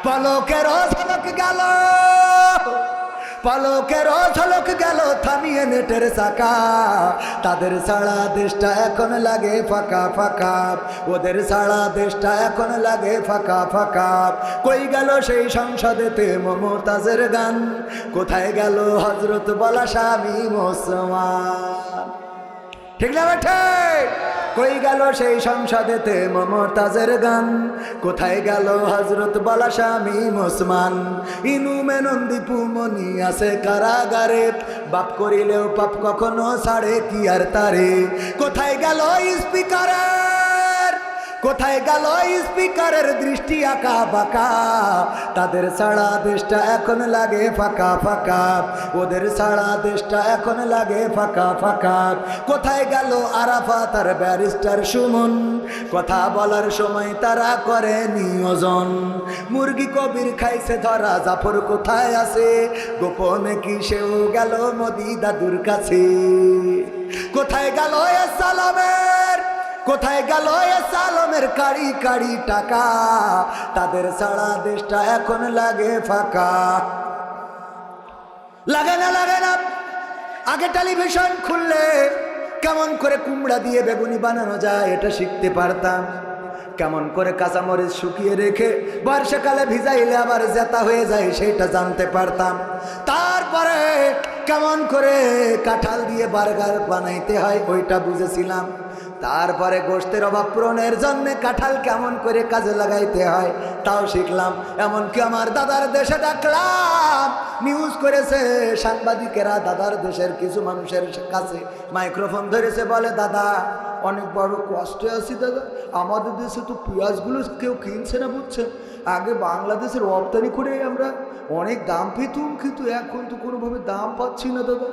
পলকের ঝলক গেল, পলকের ঝলক গেল থামিয়ে নেটের চাকা। তাদের ছাড়া দেশটা এখন লাগে ফাঁকা ফাঁকা, ওদের ছাড়া দেশটা এখন লাগে ফাঁকা ফাঁকা। কই গেল সেই সংসদেতে মমতাজের গান? কোথায় গেল হযরত বলা স্বামী মুসলমান? ঠিক না বেঠে? কই গেল সেই সংসদেতে মমতাজের গান? কোথায় গেল হযরত বলা স্বামী মুসলমান? ইনু মেনন্দি পুমনি আছে কারাগারে, বাপ করিলেও পাপ কখনো ছাড়ে কি আর তারে। কোথায় গেল স্পিকারের, কোথায় গেল স্পিকারের দৃষ্টি আঁকা বাঁকা? তাদের ছাড়া দেশটা এখন লাগে ফাঁকা ফাঁকা, ওদের ছাড়া দেশটা এখন লাগে ফাঁকা ফাঁকা। কোথায় গেল আরাফাত আর ব্যারিস্টার সুমন? কথা বলার সময় তারা করে নিয়োজন। মুরগি কবির খাইছে ধরা, জাফর কোথায় আছে? গোপনে কি সেও গেল মোদি দাদুর কাছে? কোথায় গেল সালামের, কোথায় গেল সালামের কাড়ি কাড়ি টাকা? তাদের ছাড়া দেশটা এখন লাগে ফাঁকা। লাগে না, লাগে না? আগে টেলিভিশন খুললে কেমন করে কুমড়া দিয়ে বেগুনি বানানো যায় এটা শিখতে পারতাম, কেমন করে কাঁচামরিচ শুকিয়ে রেখে বর্ষাকালে ভিজাইলে আবার জেতা হয়ে যায় সেটা জানতে পারতাম। তারপরে কেমন করে কাঁঠাল দিয়ে বার্গার বানাইতে হয় ওইটা বুঝেছিলাম। তারপরে গোশতের অভাব পূরণের জন্য কাঁঠাল কেমন করে কাজে লাগাইতে হয় তাও শিখলাম। এমনকি আমার দাদার দেশে ডাকলাম, নিউজ করেছে সাংবাদিকেরা, দাদার দেশের কিছু মানুষের কাছে মাইক্রোফোন ধরেছে, বলে দাদা অনেক বড় কষ্টে আছি দাদা, আমাদের দেশে তো পেঁয়াজগুলো কেউ কিনছে না, বুঝছেন? আগে বাংলাদেশের রপ্তানি করে আমরা অনেক দাম পেতুম, কিন্তু এখন তো কোনোভাবে দাম পাচ্ছি না দাদা।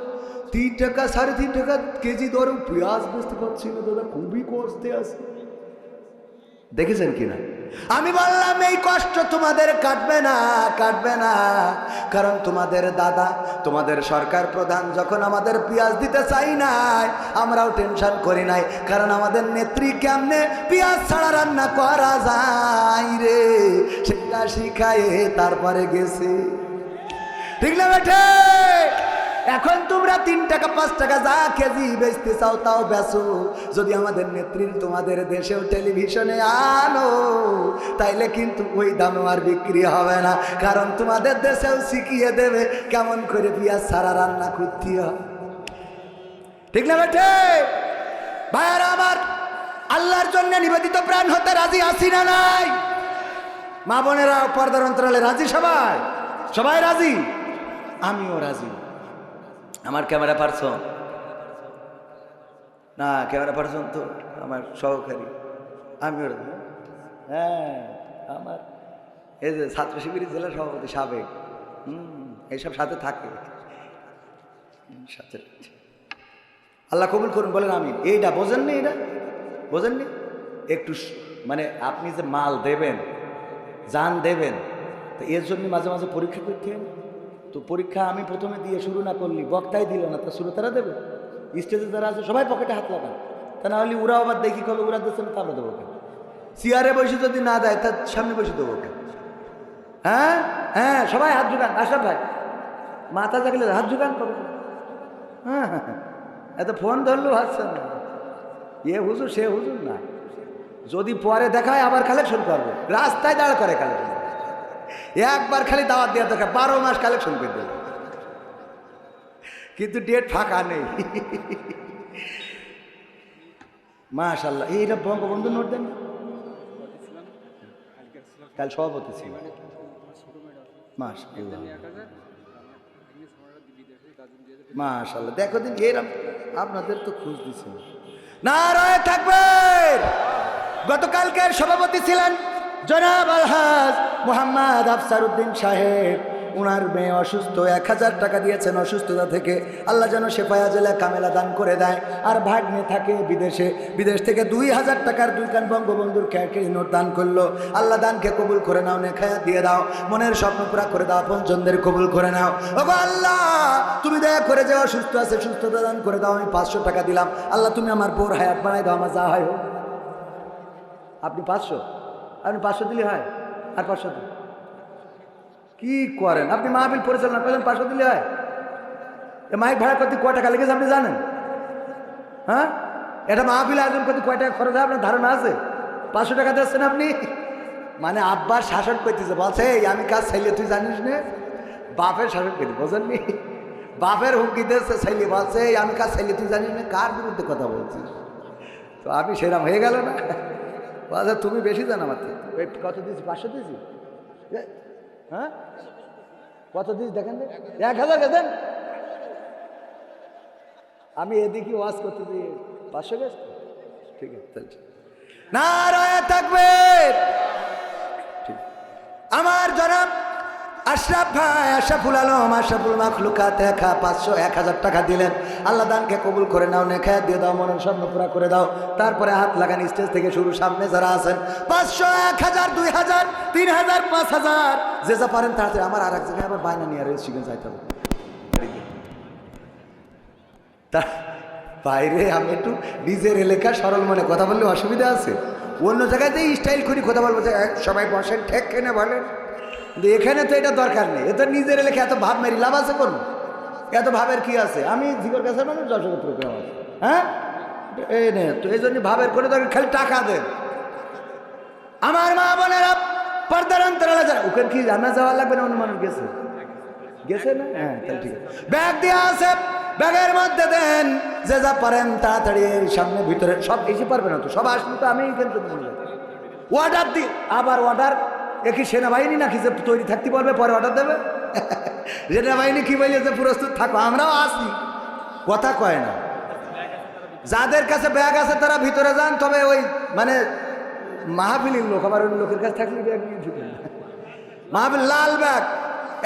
3 টাকা 3.5 টাকা কেজি দরে পেঁয়াজ বেচতে পারছি না দাদা, খুবই কষ্টে আছে। দেখেছেন কিনা? আমি বললাম এই কষ্ট তোমাদের কাটবে না, কাটবে না, কারণ তোমাদের দাদা, তোমাদের সরকার প্রধান যখন আমাদের পেঁয়াজ দিতে চাই নাই, আমরাও টেনশন করি নাই, কারণ আমাদের নেত্রী কেমনে পেঁয়াজ ছাড়া রান্না করা যায় রে সেটা শিখায় তারপরে গেছে। ঠিক না বেঠে? এখন তোমরা 3 টাকা 5 টাকা যা কেজি বেচতে চাও তাও বেচো, যদি আমাদের নেত্রীর তোমাদের দেশেও টেলিভিশনে আনো তাইলে কিন্তু ওই দামে আর বিক্রি হবে না, কারণ তোমাদের দেশেও শিখিয়ে দেবে কেমন করে পেঁয়াজ ছাড়া রান্না করতে হয়। ঠিক না বেঠে? ভাইয়ারা আমার, আল্লাহর জন্য নিবেদিত প্রাণ হতে রাজি আছি না নাই? মা বোনেরা পর্দার অন্তরালে রাজি? সবাই সবাই রাজি? আমিও রাজি। আমার ক্যামেরা পার্সন না, ক্যামেরা পার্সন তো আমার সহকারী, আমিও রাজি। হ্যাঁ, আমার এই যে ছাত্র শিবিরের জেলা সভাপতি সাবেক, এইসব সাথে থাকে সাথে। আল্লাহ কবুল করুন, বলেন আমিন। এইটা বোঝেননি? এটা বোঝেননি? একটু মানে আপনি যে মাল দেবেন, জান দেবেন, তো এর জন্য মাঝে মাঝে পরীক্ষা করতে হবে। তো পরীক্ষা আমি প্রথমে দিয়ে শুরু না করলি, বক্তাই দিল না, তা শুরু তারা দেবে? স্টেজে যারা আছে সবাই পকেটে হাত লাগান, তা না হলে ওরা আবার দেখি কবে ওরা দিচ্ছে না, তারপরে দেবো কেন? চেয়ারে বসে যদি না দেয় তার সামনে বসে দেবো কেন? হ্যাঁ হ্যাঁ, সবাই হাত ঝুকান। আশরাফ ভাই মাথা জাগলে হাত ঝুকান। হ্যাঁ হ্যাঁ, এত ফোন ধরলেও হাসছে না, এ হুজুর সে হুজুর না। যদি পরে দেখায় আবার কালেকশন করবে, রাস্তায় দাঁড় করে কালেকশন। একবার খালি দাওয়াত দেওয়া দরকার, 12 মাস কালেকশন করে দেবে, কিন্তু ডেট ফাঁকা নেই। মাশাআল্লাহ, এইটা বঙ্গবন্ধু নোট দেন। কাল সভাপতি ছিল। মাশাআল্লাহ মাশাআল্লাহ, দেখো দিন এরকম আপনাদের তো খোঁজ দিচ্ছেন। নারায়ে তাকবীর। গতকালকের সভাপতি ছিলেন জনাব আলহাজ মোহাম্মদ আফসার উদ্দিন সাহেব। ওনার মেয়ে অসুস্থ, 1000 টাকা দিয়েছেন অসুস্থতা থেকে, আল্লাহ যেন শেফায়া জেলা কামেলা দান করে দেয়। আর ভাগ্নে থাকে বিদেশে, বিদেশ থেকে 2000 টাকার 2 কান বঙ্গবন্ধুর ক্যাকের নোট দান করলো। আল্লাহ দানকে কবুল করে নাও, নেখায়া দিয়ে দাও, মনের স্বপ্ন পুরা করে দাও, আপনজনদের কবুল করে নাও। ওগো আল্লাহ, তুমি দয়া করে যে অসুস্থ আছে সুস্থতা দান করে দাও। আমি 500 টাকা দিলাম, আল্লাহ তুমি আমার বোর হায়াত বানাই দাও, আমার যা হয় হোক। আপনি 500, আপনি 500 দিলে হয়, আর 500 দিন কি করেন? আপনি মাহফিল পরিচালনা করেন, 500 দিলে হয়? মাইক ভাড়া করতে কয় টাকা লেগেছে আপনি জানেন? হ্যাঁ, এটা মাহফিল আয়োজন করতে কয় টাকা খরচ হয় আপনার ধারণা আছে? 500 টাকা দিচ্ছেন আপনি। মানে আব্বার শাসন করতেছে, বলছে আমি কাজ চাইলে তুই জানিস না, বাপের শাসন করি, বোঝেননি? বাপের হুমকি দিচ্ছে, চাইলে বলছে আমি কাজ চাইলে তুই জানিস না। কার বিরুদ্ধে কথা বলছিস? তো আমি সেরাম হয়ে গেল না? বলছে তুমি বেশি জানো আমার থেকে। কত দিয়েছি? 500 দিয়েছি। হ্যাঁ, কত দিস দেখেন? 1000 দেন। আমি এদিকে ওয়াজ করতে দিই 500 গেছ। ঠিক আছে, নারায়ে তাকবীর। আমার জনাব আশরাফ ভাই, আশরাফুল আলম, আশরাফুল মাখলুকাত 1000 টাকা দিলেন। আল্লাহ দানকে কবুল করে নাও, নেখায়া দিয়ে দাও, মনের স্বপ্ন পুরা করে দাও। তারপরে হাত লাগান, স্টেজ থেকে শুরু, সামনে যারা আছেন 500, 1000, 2000, 3000, 5000, যে যা পারেন তাড়াতাড়ি। আমার আর এক জায়গায় আবার বায়না নিয়ে রেজিস্ট্রেশন চাইতে হবে। তা বাইরে আমি একটু নিজের এলাকা সরল মনে কথা বললে অসুবিধা আছে। অন্য জায়গাতেই স্টাইল করি কথা বলবো, যে সবাই বসেন ঠেক কেনে বলেন, কিন্তু এখানে তো এটা দরকার নেই। এ তো নিজের এলাকা, এত ভাব মেরি লাভ আছে কোন? এত ভাবের কি আছে? আমি জীবন কাছে মানুষ, যশোর প্রোগ্রাম আছে। হ্যাঁ, এই নে তো, এই জন্য ভাবের করে দরকার, খালি টাকা দেন। আমার মা বোনেরা পর্দার অন্তরালে যায়, ওখানে কি রান্না যাওয়া লাগবে না? অন্য মানুষ গেছে গেছে না? হ্যাঁ, তাহলে ঠিক আছে। ব্যাগ দেওয়া আছে, ব্যাগের মধ্যে দেন, যে যা পারেন তাড়াতাড়ি সামনে ভিতরে। সব এসে পারবে না তো, সব আসলে তো আমি কিন্তু অর্ডার দিই। আবার অর্ডার একই সেনাবাহিনী নাকি যে তৈরি থাকতে পারবে, পরে অর্ডার দেবে? সেনাবাহিনী কি বলে যে প্রস্তুত থাকো, আমরাও আসি, কথা কয় না। যাদের কাছে ব্যাগ আছে তারা ভিতরে যান, তবে ওই মানে মাহফিলের লোক, আবার ওই লোকের কাছে থাকলে ব্যাগ নিয়ে ঢুকে মাহফিল লাল ব্যাগ।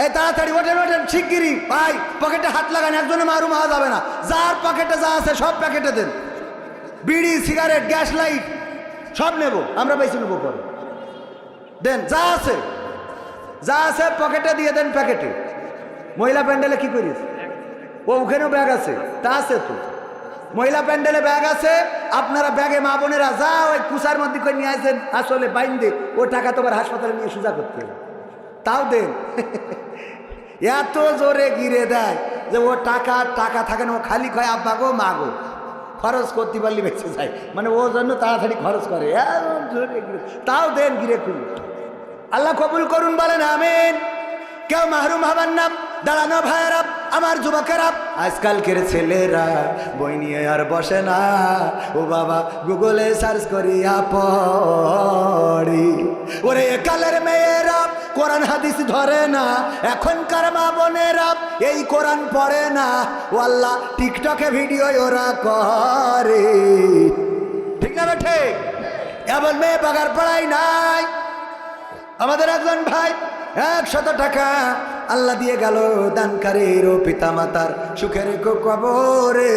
এই তাড়াতাড়ি ওঠেন ওঠেন, শিগগিরি ভাই, পকেটে হাত লাগান, একজনে মারু মারা যাবে না। যার পকেটে যা আছে সব প্যাকেটে দেন, বিড়ি, সিগারেট, গ্যাস লাইট সব নেব আমরা, বেশি নেবো পরে। দেন, যা আছে পকেটে দিয়ে দেন, প্যাকেটে। মহিলা প্যান্ডেলে কি করিস? ও ওখানেও ব্যাগ আছে, তা আছে তো। মহিলা প্যান্ডেলে ব্যাগ আছে, আপনারা ব্যাগে মা বোনেরা যা ওই কুসার মধ্যে করে নিয়ে আসেন, আসলে বাইন দে, ও টাকা তোমার হাসপাতালে নিয়ে সোজা করতে হবে, তাও দেন। এত জোরে গিরে দেয় যে ও টাকা থাকে না, ও খালি কয় আব্বা গো মা গো, খরচ করতে পারলে বেঁচে যায়, মানে ও জন্য তাড়াতাড়ি খরচ করে, এমন জোরে গিরে, তাও দেন গিরে খুলি। আল্লাহ কবুল করুন, বলেন আমিন। কেউ মাহরুম হবেন না। দাঁড়ানো ভাইয়েরা, আমার যুবকেরা, আজকালকের ছেলেরা বই নিয়ে আর বসে না, ও বাবা গুগলে সার্চ করিয়া পড়ি। ওরে কালের মেয়েরা কোরআন হাদিস ধরে না, এখনকার মা বোনেরা এই কোরআন পড়ে না, ও আল্লাহ টিকটকে ভিডিও ওরা করে, ঠিক না? ঠিক। এমন মেয়ে বাগার পড়াই নাই। আমাদের একজন ভাই 100 টাকা আল্লাহ দিয়ে গেল দানকারীর ও পিতা মাতার সুখের কবরে,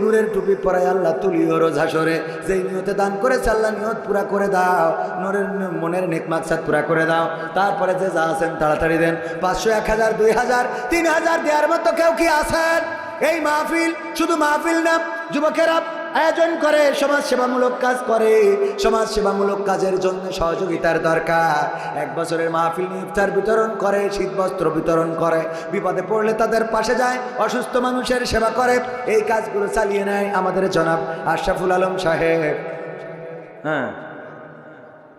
নূরের টুপি পরায় আল্লাহ তুলিও রোজ হাসরে। যেই নিয়তে দান করেছে আল্লাহ নিয়ত পুরা করে দাও, নূরের মনের নেক মাকসাদ পুরা করে দাও। তারপরে যে যা আছেন তাড়াতাড়ি দেন। 500, 1000, 2000, 3000 দেওয়ার মতো কেউ কি আছেন? এই মাহফিল শুধু মাহফিল না, যুবকেরা আয়োজন করে, সমাজ সেবামূলক কাজ করে। সমাজ সেবামূলক কাজের জন্য সহযোগিতার দরকার। 1 বছরের মাহফিল নিয়ে ইফতার বিতরণ করে, শীত বস্ত্র বিতরণ করে, বিপদে পড়লে তাদের পাশে যায়, অসুস্থ মানুষের সেবা করে। এই কাজগুলো চালিয়ে নেয় আমাদের জনাব আশরাফুল আলম সাহেব। হ্যাঁ,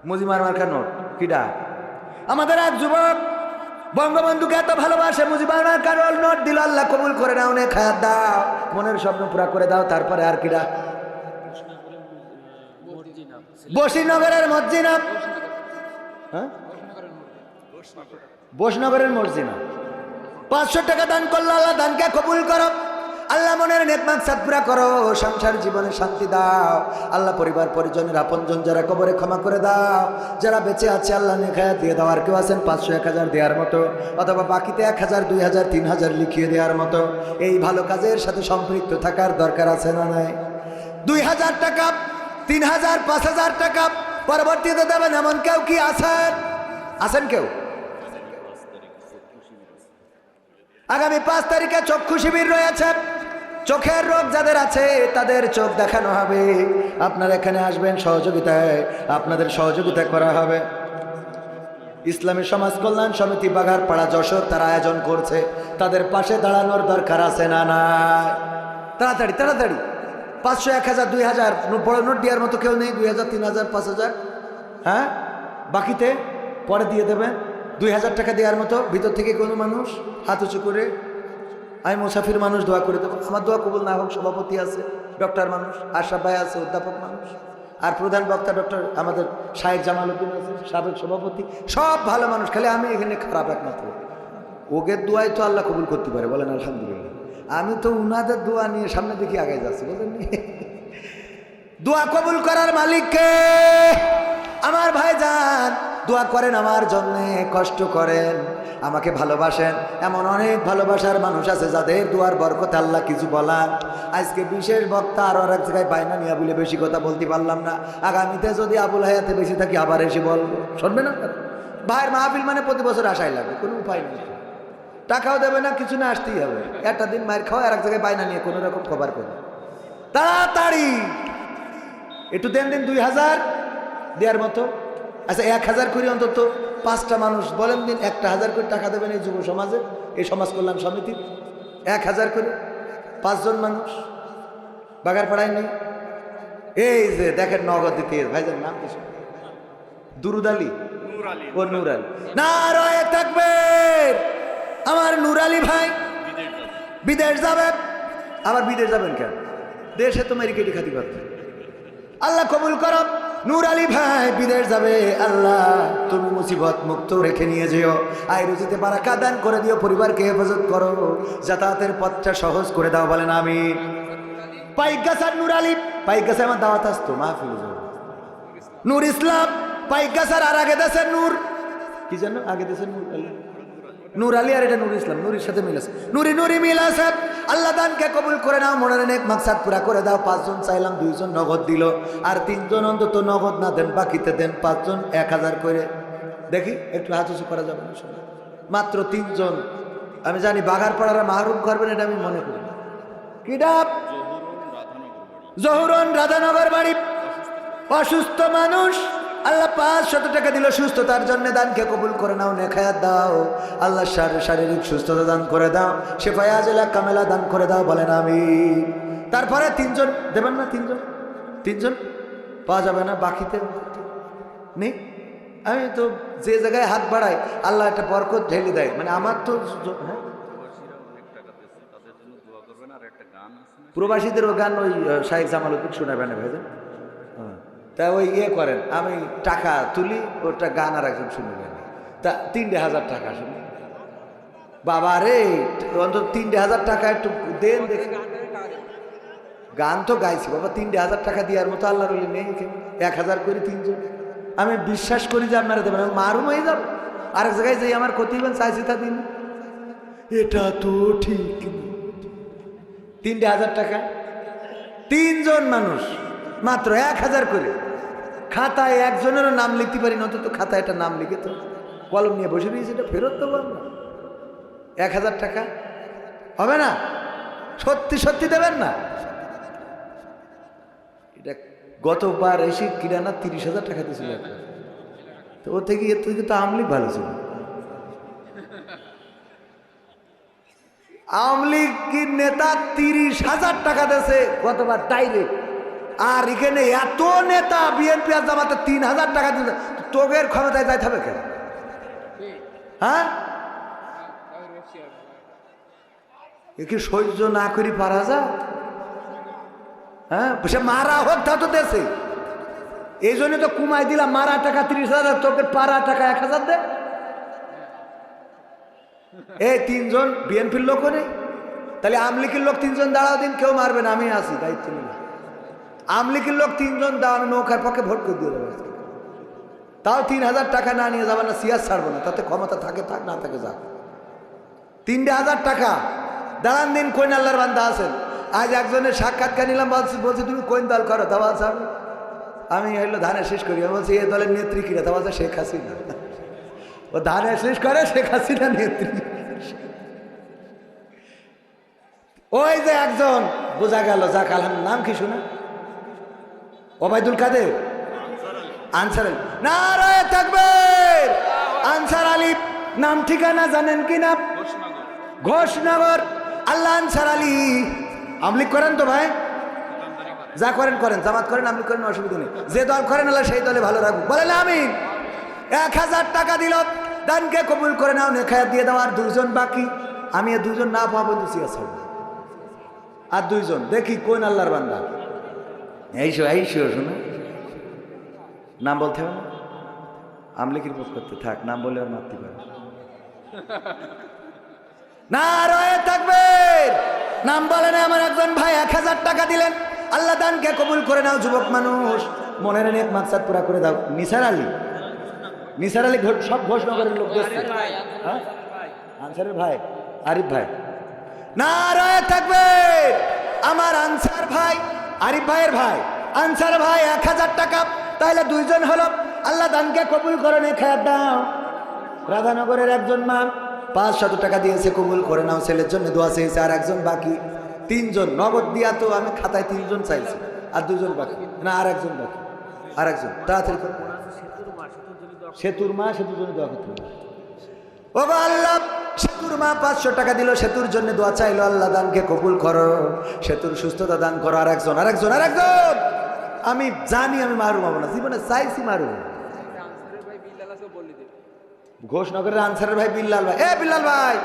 মুজিমার মার্কা নোট কিডা? আমাদের এক যুবক বঙ্গবন্ধুকে এত ভালোবাসে, মুজিবার মার্কা নোট দিল। আল্লাহ কবুল করে নাও, নে খায়াত দাও, মনের স্বপ্ন পুরা করে দাও। তারপরে আর কিডা? বসিরনগরের মসজিনা। হ্যাঁ, বসনগরের মসজিনা 500 টাকা দান করলো। আল্লাহ দানকে কবুল করো, আল্লাহ মনের নেক মাকসাদ পুরা করো, সংসার জীবনে শান্তি দাও। আল্লাহ পরিবার পরিজনের আপনজন যারা কবরে ক্ষমা করে দাও, যারা বেঁচে আছে আল্লাহ নেখায়া দিয়ে দাও। আর কেউ আছেন 500, 1000 দেওয়ার মতো, অথবা বাকিতে 1000, 2000, 3000 লিখিয়ে দেওয়ার মতো? এই ভালো কাজের সাথে সম্পৃক্ত থাকার দরকার আছে না নাই? 2000 টাকা, 3000, 5000 টাকা পরবর্তীতে দেবেন, এমন কেউ কি আছেন? কেউ? আগামী 5 তারিখে চক্ষু শিবির রয়েছে। চোখের রোগ যাদের আছে তাদের চোখ দেখানো হবে। আপনারা এখানে আসবেন, সহযোগিতায় আপনাদের সহযোগিতা করা হবে। ইসলামী সমাজ কল্যাণ সমিতি বাগারপাড়া যশোর তারা আয়োজন করছে, তাদের পাশে দাঁড়ানোর দরকার আছে না নাই? তাড়াতাড়ি 500, 1000, 2000 বড় নোট দেওয়ার মতো কেউ নেই? 2000, 3000, 5000, হ্যাঁ, বাকিতে পরে দিয়ে দেবেন। 2000 টাকা দেওয়ার মতো ভিতর থেকে কোনো মানুষ হাত উঁচু করে, আমি মুসাফির মানুষ, দোয়া করে দেবো। আমার দোয়া কবুল না হোক, সভাপতি আছে, ডক্টর মানুষ, আশরাফ ভাই আছে, অধ্যাপক মানুষ, আর প্রধান বক্তা ডক্টর আমাদের শাহেদ জামাল উদ্দিন আছে, সাবেক সভাপতি, সব ভালো মানুষ। খালি আমি এখানে খারাপ একমাত্র। ওদের দোয়াই তো আল্লাহ কবুল করতে পারে, বলেন আলহামদুলিল্লাহ। আমি তো উনাদের দোয়া নিয়ে সামনের দিকে আগে যাচ্ছি, বলেন। দোয়া কবুল করার মালিককে আমার ভাইজান দোয়া করেন আমার জন্যে, কষ্ট করেন, আমাকে ভালোবাসেন। এমন অনেক ভালোবাসার মানুষ আছে যাদের দোয়ার বরকতে আল্লাহ কিছু বলার। আজকে বিশেষ বক্তা আর এক জায়গায় বাইনা নিয়ে বলে বেশি কথা বলতে পারলাম না। আগামীতে যদি আবুল হায়াতে বেশি থাকি আবার এসে বলবো, শুনবে না? ভাইয়ের মাহফিল মানে প্রতি বছর আসাই লাগে, কোনো উপায় নেই। টাকাও দেবে না, কিছু না, আসতেই হবে। একটা দিন মায়ের খাওয়া, আর এক জায়গায় বাইনা নিয়ে কোনো রকম কভার করে। তাড়াতাড়ি একটু দেন 2000 দেওয়ার মতো। আচ্ছা, 1000 করে অন্তত 5টা মানুষ বলেন দিন, 1000 করে টাকা দেবেন এই যুব সমাজে, এই সমাজ কল্যাণ সমিতির। 1000 করে 5 জন মানুষ বাগারপাড়ায় নেই। এই যে দেখেন নগদ দিতে ভাইজান, নাম কি? দুরুদ আলী, ও নূর আলী। নারায়ে তাকবীর। আমার নূর আলী ভাই বিদেশ যাবে। আবার বিদেশ যাবেন কেন? দেশে তো মেরি কেটে খাতি পারত। আল্লাহ কবুল করো। নূর আলী ভাই বিদেশ যাবে, আল্লাহ তুমি মুসিবত মুক্ত রেখে নিয়ে যেও, আয় রুজিতে বারাকা দান করে দিও, পরিবারকে হেফাজত করো, যাতায়াতের পথটা সহজ করে দাও, বলেন আমি। পাইকগাছার নূর আলী, পাইকগাছা আমার দাওয়াত আসতো মাহফিলে যাবো। নূর ইসলাম পাইকগাছার, আর আগে দেশের নূর কি জানো, আগে দেশের নূর আলী, নূর আলী আর এটা নূর ইসলাম, নুরির সাথে মিল আছে, নুরি মিল আছে। আল্লাহ দানকে কবুল করে নাও, মনের নেক মাকসাদ পুরা করে দাও। 5 জন চাইলাম, 2 জন নগদ দিল, আর 3 জন অন্তত নগদ না দেন, বাকিতে দেন 5 জন 1000 করে দেখি একটু হাত উঁচু করা যাবে না? মাত্র 3 জন। আমি জানি বাগারপাড়ারা মাহরুম করবেন, এটা আমি মনে করি। কি ডাব? জহুরন, রাধানগর বাড়ি। অসুস্থ মানুষ, আল্লাহ 500 টাকা দিল সুস্থতার জন্য। দানকে কবুল করে নাও, নেখায়াত দাও। আল্লাহ শারীরিক সুস্থতা দান করে দাও, শেফায়ে আজলা কামেলা দান করে দাও, বলেন আমিন। তারপরে 3 জন দেবেন না? 3 জন পাওয়া যাবে না? বাকিতে নেই। আমি তো যে জায়গায় হাত বাড়াই আল্লাহ একটা বরকত ঢেলে দেয়। মানে আমার তো প্রবাসীদেরও গান ওই শাহেখ জামালউদ্দিন শোনাবেন ভাইজান। তা ওই করেন, আমি টাকা তুলি, ওটা গান আর একজন শুনবেন। তা 3,000 টাকা শুনি। বাবা রে, অন্তত 3,000 টাকা একটু দেন দেখি। গান তো গাইছি বাবা, 3,000 টাকা দেওয়ার মতো আল্লাহর ওলি নেই। 1,000 করে 3 জন। আমি বিশ্বাস করি যে আপনারা দেবেন, আমি মারুম হয়ে যাব। আরেক জায়গায় যাই আমার ক্ষতি হবেন, চাইছি তা দিন। এটা তো ঠিক। 3,000 টাকা 3 জন মানুষ, মাত্র 1,000 করে। খাতায় একজনেরও নাম লিখতে পারি না, অন্তত খাতায় একটা নাম লিখে তো কলম নিয়ে বসে রয়েছে, এটা ফেরত দেবো আমরা। 1,000 টাকা হবে না? সত্যি সত্যি দেবেন না? এটা গতবার এসে কিরানা 30,000 টাকা দিয়েছিল। তো ও থেকে এর থেকে তো আওয়ামী লীগ ভালো ছিল। আওয়ামী লীগের নেতা 30,000 টাকা দিয়েছে গতবার ডাইরেক্ট। আর এখানে এত নেতা বিএনপি আর জামাতে 3,000 টাকা দিতে, তোগের ক্ষমতায় যাইতে হবে কেন? হ্যাঁ, এ কি সহ্য না করি পারা যায়? হ্যাঁ, সে মারা হোক তা তো দেশে। এই জন্য তো কুমাই দিলাম, মারা টাকা 30,000, তোকে পারা টাকা 1,000 দে। এই 3 জন বিএনপির লোক নেই, তাহলে আওয়ামী লীগের লোক 3 জন দাঁড়াও দিন, কেউ মারবে না, আমি আছি দায়িত্ব নিলাম। আওয়ামী লীগের লোক 3 জন দাও, আমি নৌকার পক্ষে ভোট করে দিয়ে দেবো। তাও 3,000 টাকা না নিয়ে যাবে না, সিয়াস ছাড়বো না, তাতে ক্ষমতা থাকে থাক, না থাকে যাক। 3,000 টাকা দাঁড়ান দিন। কোন আল্লাহর বান্দা আছেন? আজ একজনের সাক্ষাৎকার নিলাম, বলছি তুমি কোন দল করো? তা বলছে আমি হইলো ধানের শেষ করি। আমি বলছি এই দলের নেত্রী কিনা? তা বলছে শেখ হাসিনা। ও ধানের শেষ করে, শেখ হাসিনা নেত্রী। ওই যে একজন বোঝা গেল, যাক আলহামদুলিল্লাহ। নাম কি শুনে? ওবায়দুল কাদের, আনসার আলী। নারায়ে তাকবীর। আনসার আলী নাম ঠিকানা জানেন কি না? ঘোষনগর। আল্লাহ আনসার আলী আওয়ামী লীগ করেন তো ভাই? যা করেন করেন, জামাত করেন, আওয়ামী লীগ করেন, অসুবিধা নেই। যে দল করেন আল্লাহ সেই দলে ভালো রাখবো, বলেন আমিন। 1,000 টাকা দিল, দানকে কবুল করে নাও, নেখায়াত দিয়ে দাও। আর 2 জন বাকি, আমি 2 জন না পাবো তো সিয়াস হবে। আর 2 জন দেখি কোন আল্লাহর বান্দা। এইসো শোনো, নাম বলতে হবে না, আমলিকির পোস্ট করতে থাক, নাম বলে আর মারতে পারে। নারায়ে তাকবীর। নাম বলেন। আমার একজন ভাই 1,000 টাকা দিলেন, আল্লাহ দানকে কবুল করে নাও। যুবক মানুষ, মনের নেক মাকসাদ পুরা করে দাও। নিসার আলী, সব ঘোষনগরের লোক দেখছে। আনসারের ভাই, আরিফ ভাই। নারায়ে তাকবীর। আমার আনসার ভাই, আরিফ ভাইয়ের ভাই, আনসার ভাই 1,000 টাকা। তাইলে 2 জন হলো। আল্লাহ দানকে কবুল করে নেখায়াত দাও। রাধানগরের একজন মা 500 টাকা দিয়েছে, কবুল করে নাও। ছেলের জন্য দোয়া চেয়েছে। আর একজন বাকি, 3 জন নগদ দিয়া। তো আমি খাতায় 3 জন চাইছি, আর 2 জন বাকি। না, আর একজন বাকি, আর একজন তাড়াতাড়ি করো। সেতুর মা, সেতুর জন্য দোয়া করতে হবে। ও আল্লাহ, সেতুর মা 500 টাকা দিল, সেতুর জন্য দোয়া চাইলো। আল্লাহ দানকে কবুল করো, সেতুর সুস্থতা দান করো। আর একজন আমি জানি আমি মারুম হবো না, জীবনে চাইছি মারুম। ঘোষনগরের আনসারের ভাই বিল্লাল ভাই। বিল্লাল ভাই,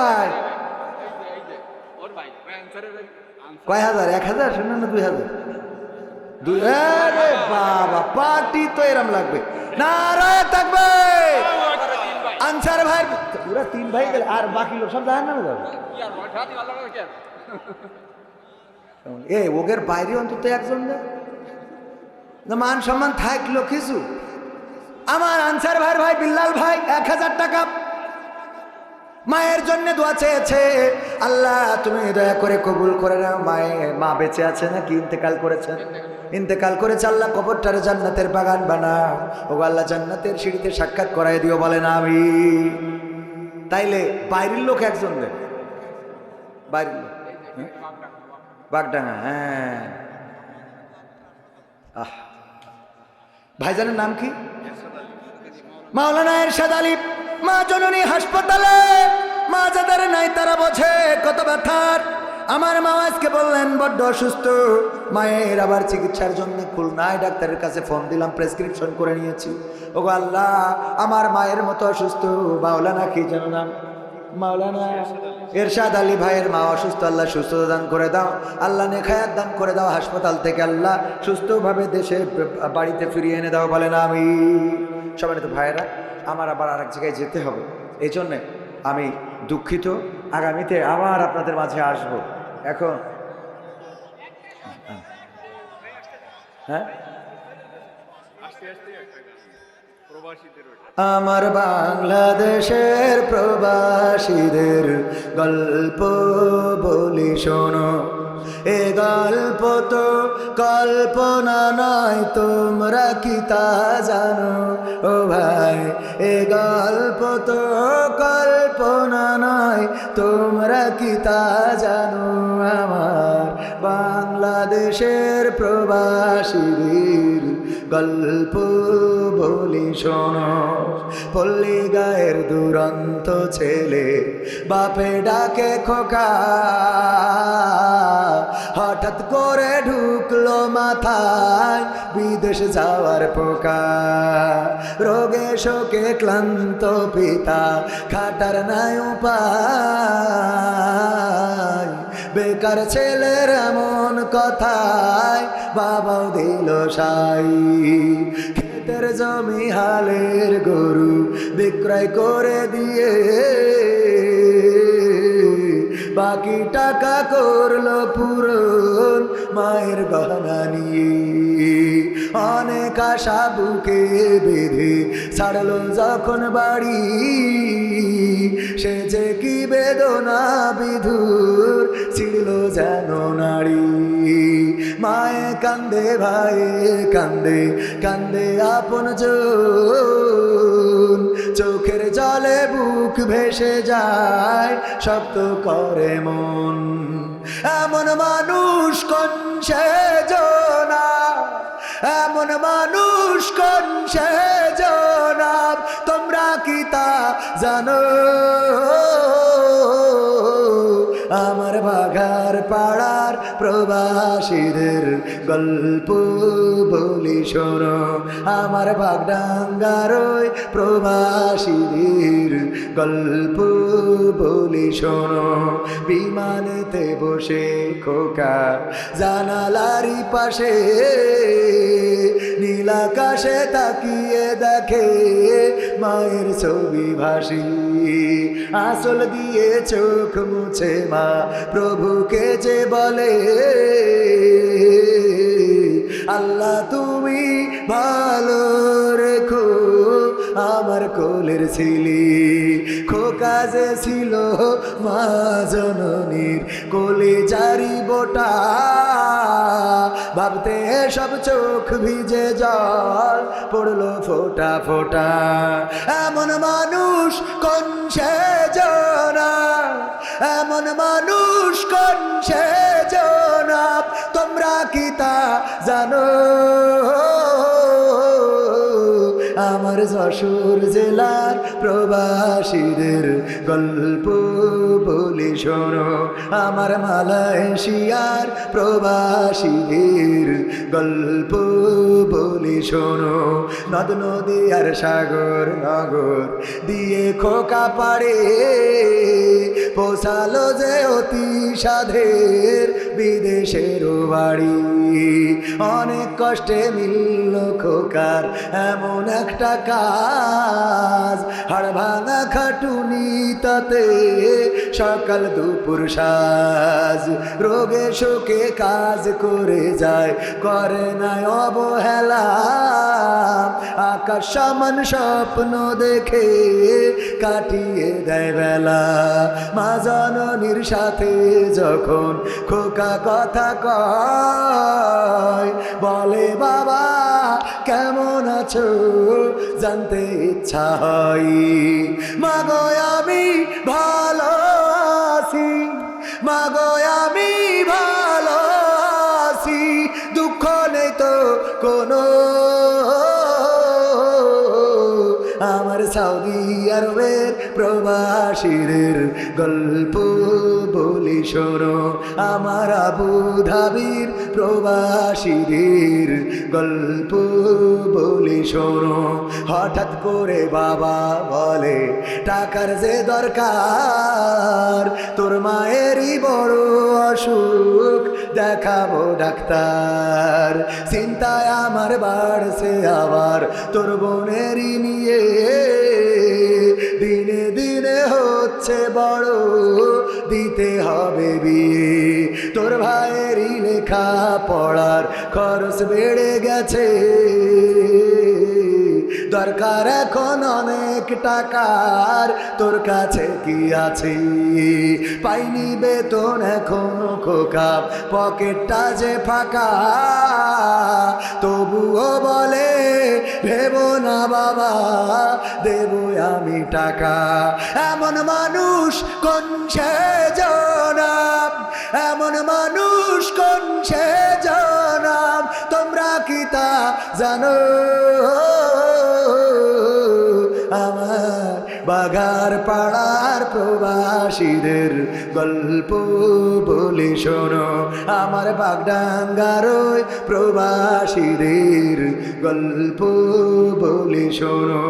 ভাই কয় হাজার? 1,000 শুনুন না, 2,000। বাবা, পার্টি তো এরম লাগবে। নারায়ে তাকবীর। আনসার ভাই পুরা 3 ভাই গেলে, আর বাকি লোক সব জাহান নামে যাবে। ওগের বাইরে অন্তত একজন না, মান সম্মান থাকলো কিছু। আমার আনসার ভাইয়ের ভাই বিল্লাল ভাই 1,000 টাকা। মায়ের জন্য দোয়া চেয়েছে, আল্লাহ তুমি দয়া করে কবুল করে নাও। মা বেঁচে আছে নাকি ইন্তেকাল করেছেন? ইন্তেকাল করেছে। আল্লাহ কবরটারে জান্নাতের বাগান বানাও। ও আল্লাহ জান্নাতের সিঁড়িতে সাক্ষাৎ করাই দিও, বলেন আমি। তাইলে বাইরের লোক একজন দেন, বাইরের লোক বাগডাঙ্গা। হ্যাঁ, ভাইজানের নাম কি? মাওলানা এরশাদ আলী। মা জননী হাসপাতালে, মা যাদের নাই তারা বোঝে কত ব্যথার। আমার মা আজকে বললেন বড্ড অসুস্থ। মায়ের আবার চিকিৎসার জন্য খুলনায় ডাক্তারের কাছে ফোন দিলাম, প্রেসক্রিপশন করে নিয়েছি। ওগো আল্লাহ, আমার মায়ের মতো অসুস্থ মাওলানা কি যেন নাম, মাওলানা এরশাদ আলী ভাইয়ের মা অসুস্থ। আল্লাহ সুস্থতা দান করে দাও, আল্লাহ নেখায়াত দান করে দাও। হাসপাতাল থেকে আল্লাহ সুস্থভাবে দেশে বাড়িতে ফিরিয়ে এনে দাও, বলেন আমি। সবাই তো ভাইয়েরা, আমার আবার আরেক জায়গায় যেতে হবে, এই জন্যে আমি দুঃখিত। আগামীতে আবার আপনাদের মাঝে আসব। এখন হ্যাঁ, আমার বাংলাদেশের প্রবাসীদের গল্প বলি শোনো। এ গল্প তো কল্পনা নয়, তোমরা কি তা জানো? ও ভাই, এ গল্প তো কল্পনা নয়, তোমরা কি তা জানো? আমার বাংলাদেশের প্রবাসীদের গল্প বলি শোনো। পল্লী গায়ের দুরন্ত ছেলে বাপে ডাকে খোকা, হঠাৎ করে ঢুকলো মাথায় বিদেশ যাওয়ার পোকা। রোগে শোকে ক্লান্ত পিতা, খাটার নাই উপায়। বেকার ছেলের এমন কথায় বাবাও দিল সাই। ক্ষেতের জমি হালের গরু বিক্রয় করে দিয়ে বাকি টাকা করলো পূরণ মায়ের গহনা নিয়ে। অনেক আশা বুকে বেঁধে ছাড়লো যখন বাড়ি, সে যে কি বেদনা বিধুর ছিড়ল যেন নারী। মায়ে কান্দে, ভাইয়ে কান্দে, কান্দে আপন জন। চোখের জলে বুক ভেসে যায়, শব্দ করে মন। এমন মানুষ কোন সেজনা, এমন মানুষ কোন সেজনা, তোমরা কি তা জানো? আমার বাঘার পাড়ার প্রবাসীদের গল্প বলি শোনো। আমার বাগডাঙ্গার ওই প্রবাসীদের গল্প বলি শোনো। বিমানেতে বসে খোকা জানালারি পাশে, নীল আকাশে তাকিয়ে দেখে মায়ের ছবি ভাসি। আঁচল দিয়ে চোখ মুছে মা প্রভুকে যে বলে, আল্লাহ তুমি ভালো রেখো আমার কোলের ছিলি। খোকা যে ছিল মা জননীর কোলে জারি বোটা, ভাবতে সব চোখ ভিজে জল পড়লো ফোটা ফোটা। এমন মানুষ কোন সেজনা, এমন মানুষ কোন সেজনা, তোমরা কি তা জানো? আমার যশোর জেলার প্রবাসীদের গল্প বলি শোনো। আমার মালয়েশিয়ার প্রবাসীদের গল্প বলি শোনো। নদ নদী আর সাগর নগর দিয়ে খোকা পাড়ে পৌঁছালো যে অতি সাধের বিদেশের বাড়ি। অনেক কষ্টে মিলল খোকার এমন একটা কাজ, হাড় ভাঙা খাটুনি তাতে সকাল দুপুর সাজ। রোগে শোকে কাজ করে যায়, করে না অবহেলা, আকাশ সমান স্বপ্ন দেখে কাটিয়ে দেয় বেলা। মা জননীর সাথে যখন খোকা কথা কয়, বলে বাবা কেমন আছো জানতে ইচ্ছা হয়। মাগো আমি ভালো আছি, মাগো আমি ভালো আছি, দুঃখ নেই তো কোনো। আমার সৌদি আরবের প্রবাসীদের গল্প বলি শোনো, আমার আবু ধাবির প্রবাসীদের গল্প বলি শোনো। হঠাৎ করে বাবা বলে টাকার যে দরকার, তোর মায়েরই বড় অসুখ দেখাবো ডাক্তার। চিন্তায় আমার বাড়ছে আবার তোর বোনেরই নিয়ে, দিনে দিনে হচ্ছে বড় দিতে হবে বিয়ে। তোর ভাইয়েরই লেখা পড়ার খরচ বেড়ে গেছে, দরকার এখন অনেক টাকার, তোর কাছে কি আছে? পাইনি বেতন এখনো খোকা, পকেটটা যে ফাঁকা, তবুও বলে ভেবো না বাবা দেবো আমি টাকা। এমন মানুষ কোন সে জনাব, এমন মানুষ কোন সে জনাব, তোমরা কি তা জানো? আমার বাগার পাড়ার প্রবাসীদের গল্প বলি শোনো, আমার বাগডাঙ্গার ওই প্রবাসীদের গল্প বলি শোনো।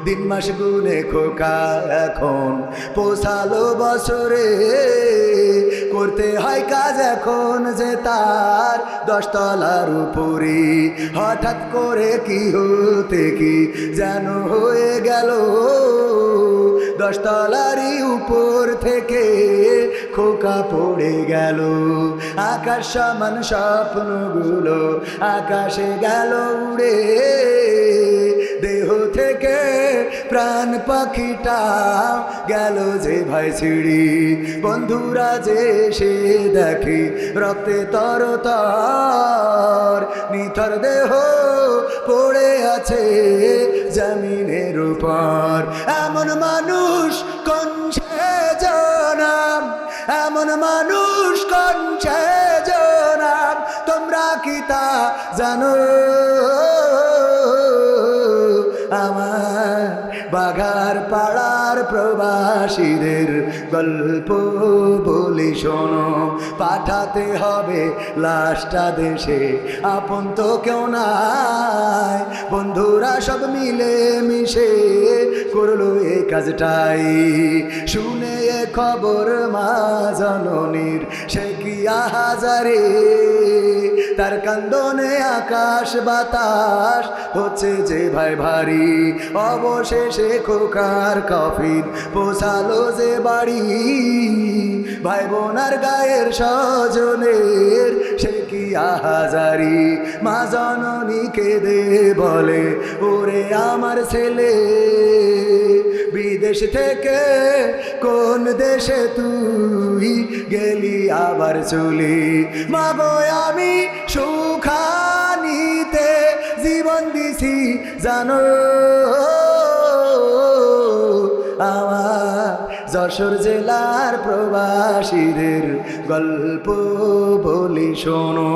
দিন মাস গুনে খোকা এখন পোষালো বছরে, করতে হয় কাজ এখন যে তার 10 তলার উপরে। হঠাৎ করে কি হতে কি যেন হয়ে গেল, 10 তলারই উপর থেকে খোকা পড়ে গেল। আকাশ সমান স্বপ্নগুলো আকাশে গেল উড়ে, দেহ থেকে প্রাণ পাখিটা গেল যে ভাই ছিড়ি। বন্ধুরা যে সে দেখি রক্তে তরতর, নিথর দেহ পড়ে আছে জমিনের উপর। এমন মানুষ কোন সে জনাব, এমন মানুষ কোন সে জনাব, তোমরা কি তা জানো? আমার বাগার পাড়ার প্রবাসীদের গল্প বলি শোনো, পাঠাতে হবে লাশটা দেশে, আপন তো কেউ নাই, বন্ধুরা সব মিলে মিশে করলো এই কাজটাই। শুনে এ খবর মা জননীর সে কি আহাজারে, তার কান্দনে আকাশ বাতাস হচ্ছে যে ভাই ভারী। অবশেষে খোকার কফিন পোষালো যে বাড়ি, ভাই বোনার গায়ের স্বজনের সে কি আহাজারি। মা জননী কেঁদে বলে ওরে আমার ছেলে, বিদেশ থেকে কোন দেশে তুই গেলি আবার চলে। মাগো আমি সুখানিতে জীবন দিছি জানো, আমার যশোর জেলার প্রবাসীদের গল্প বলি শোনো।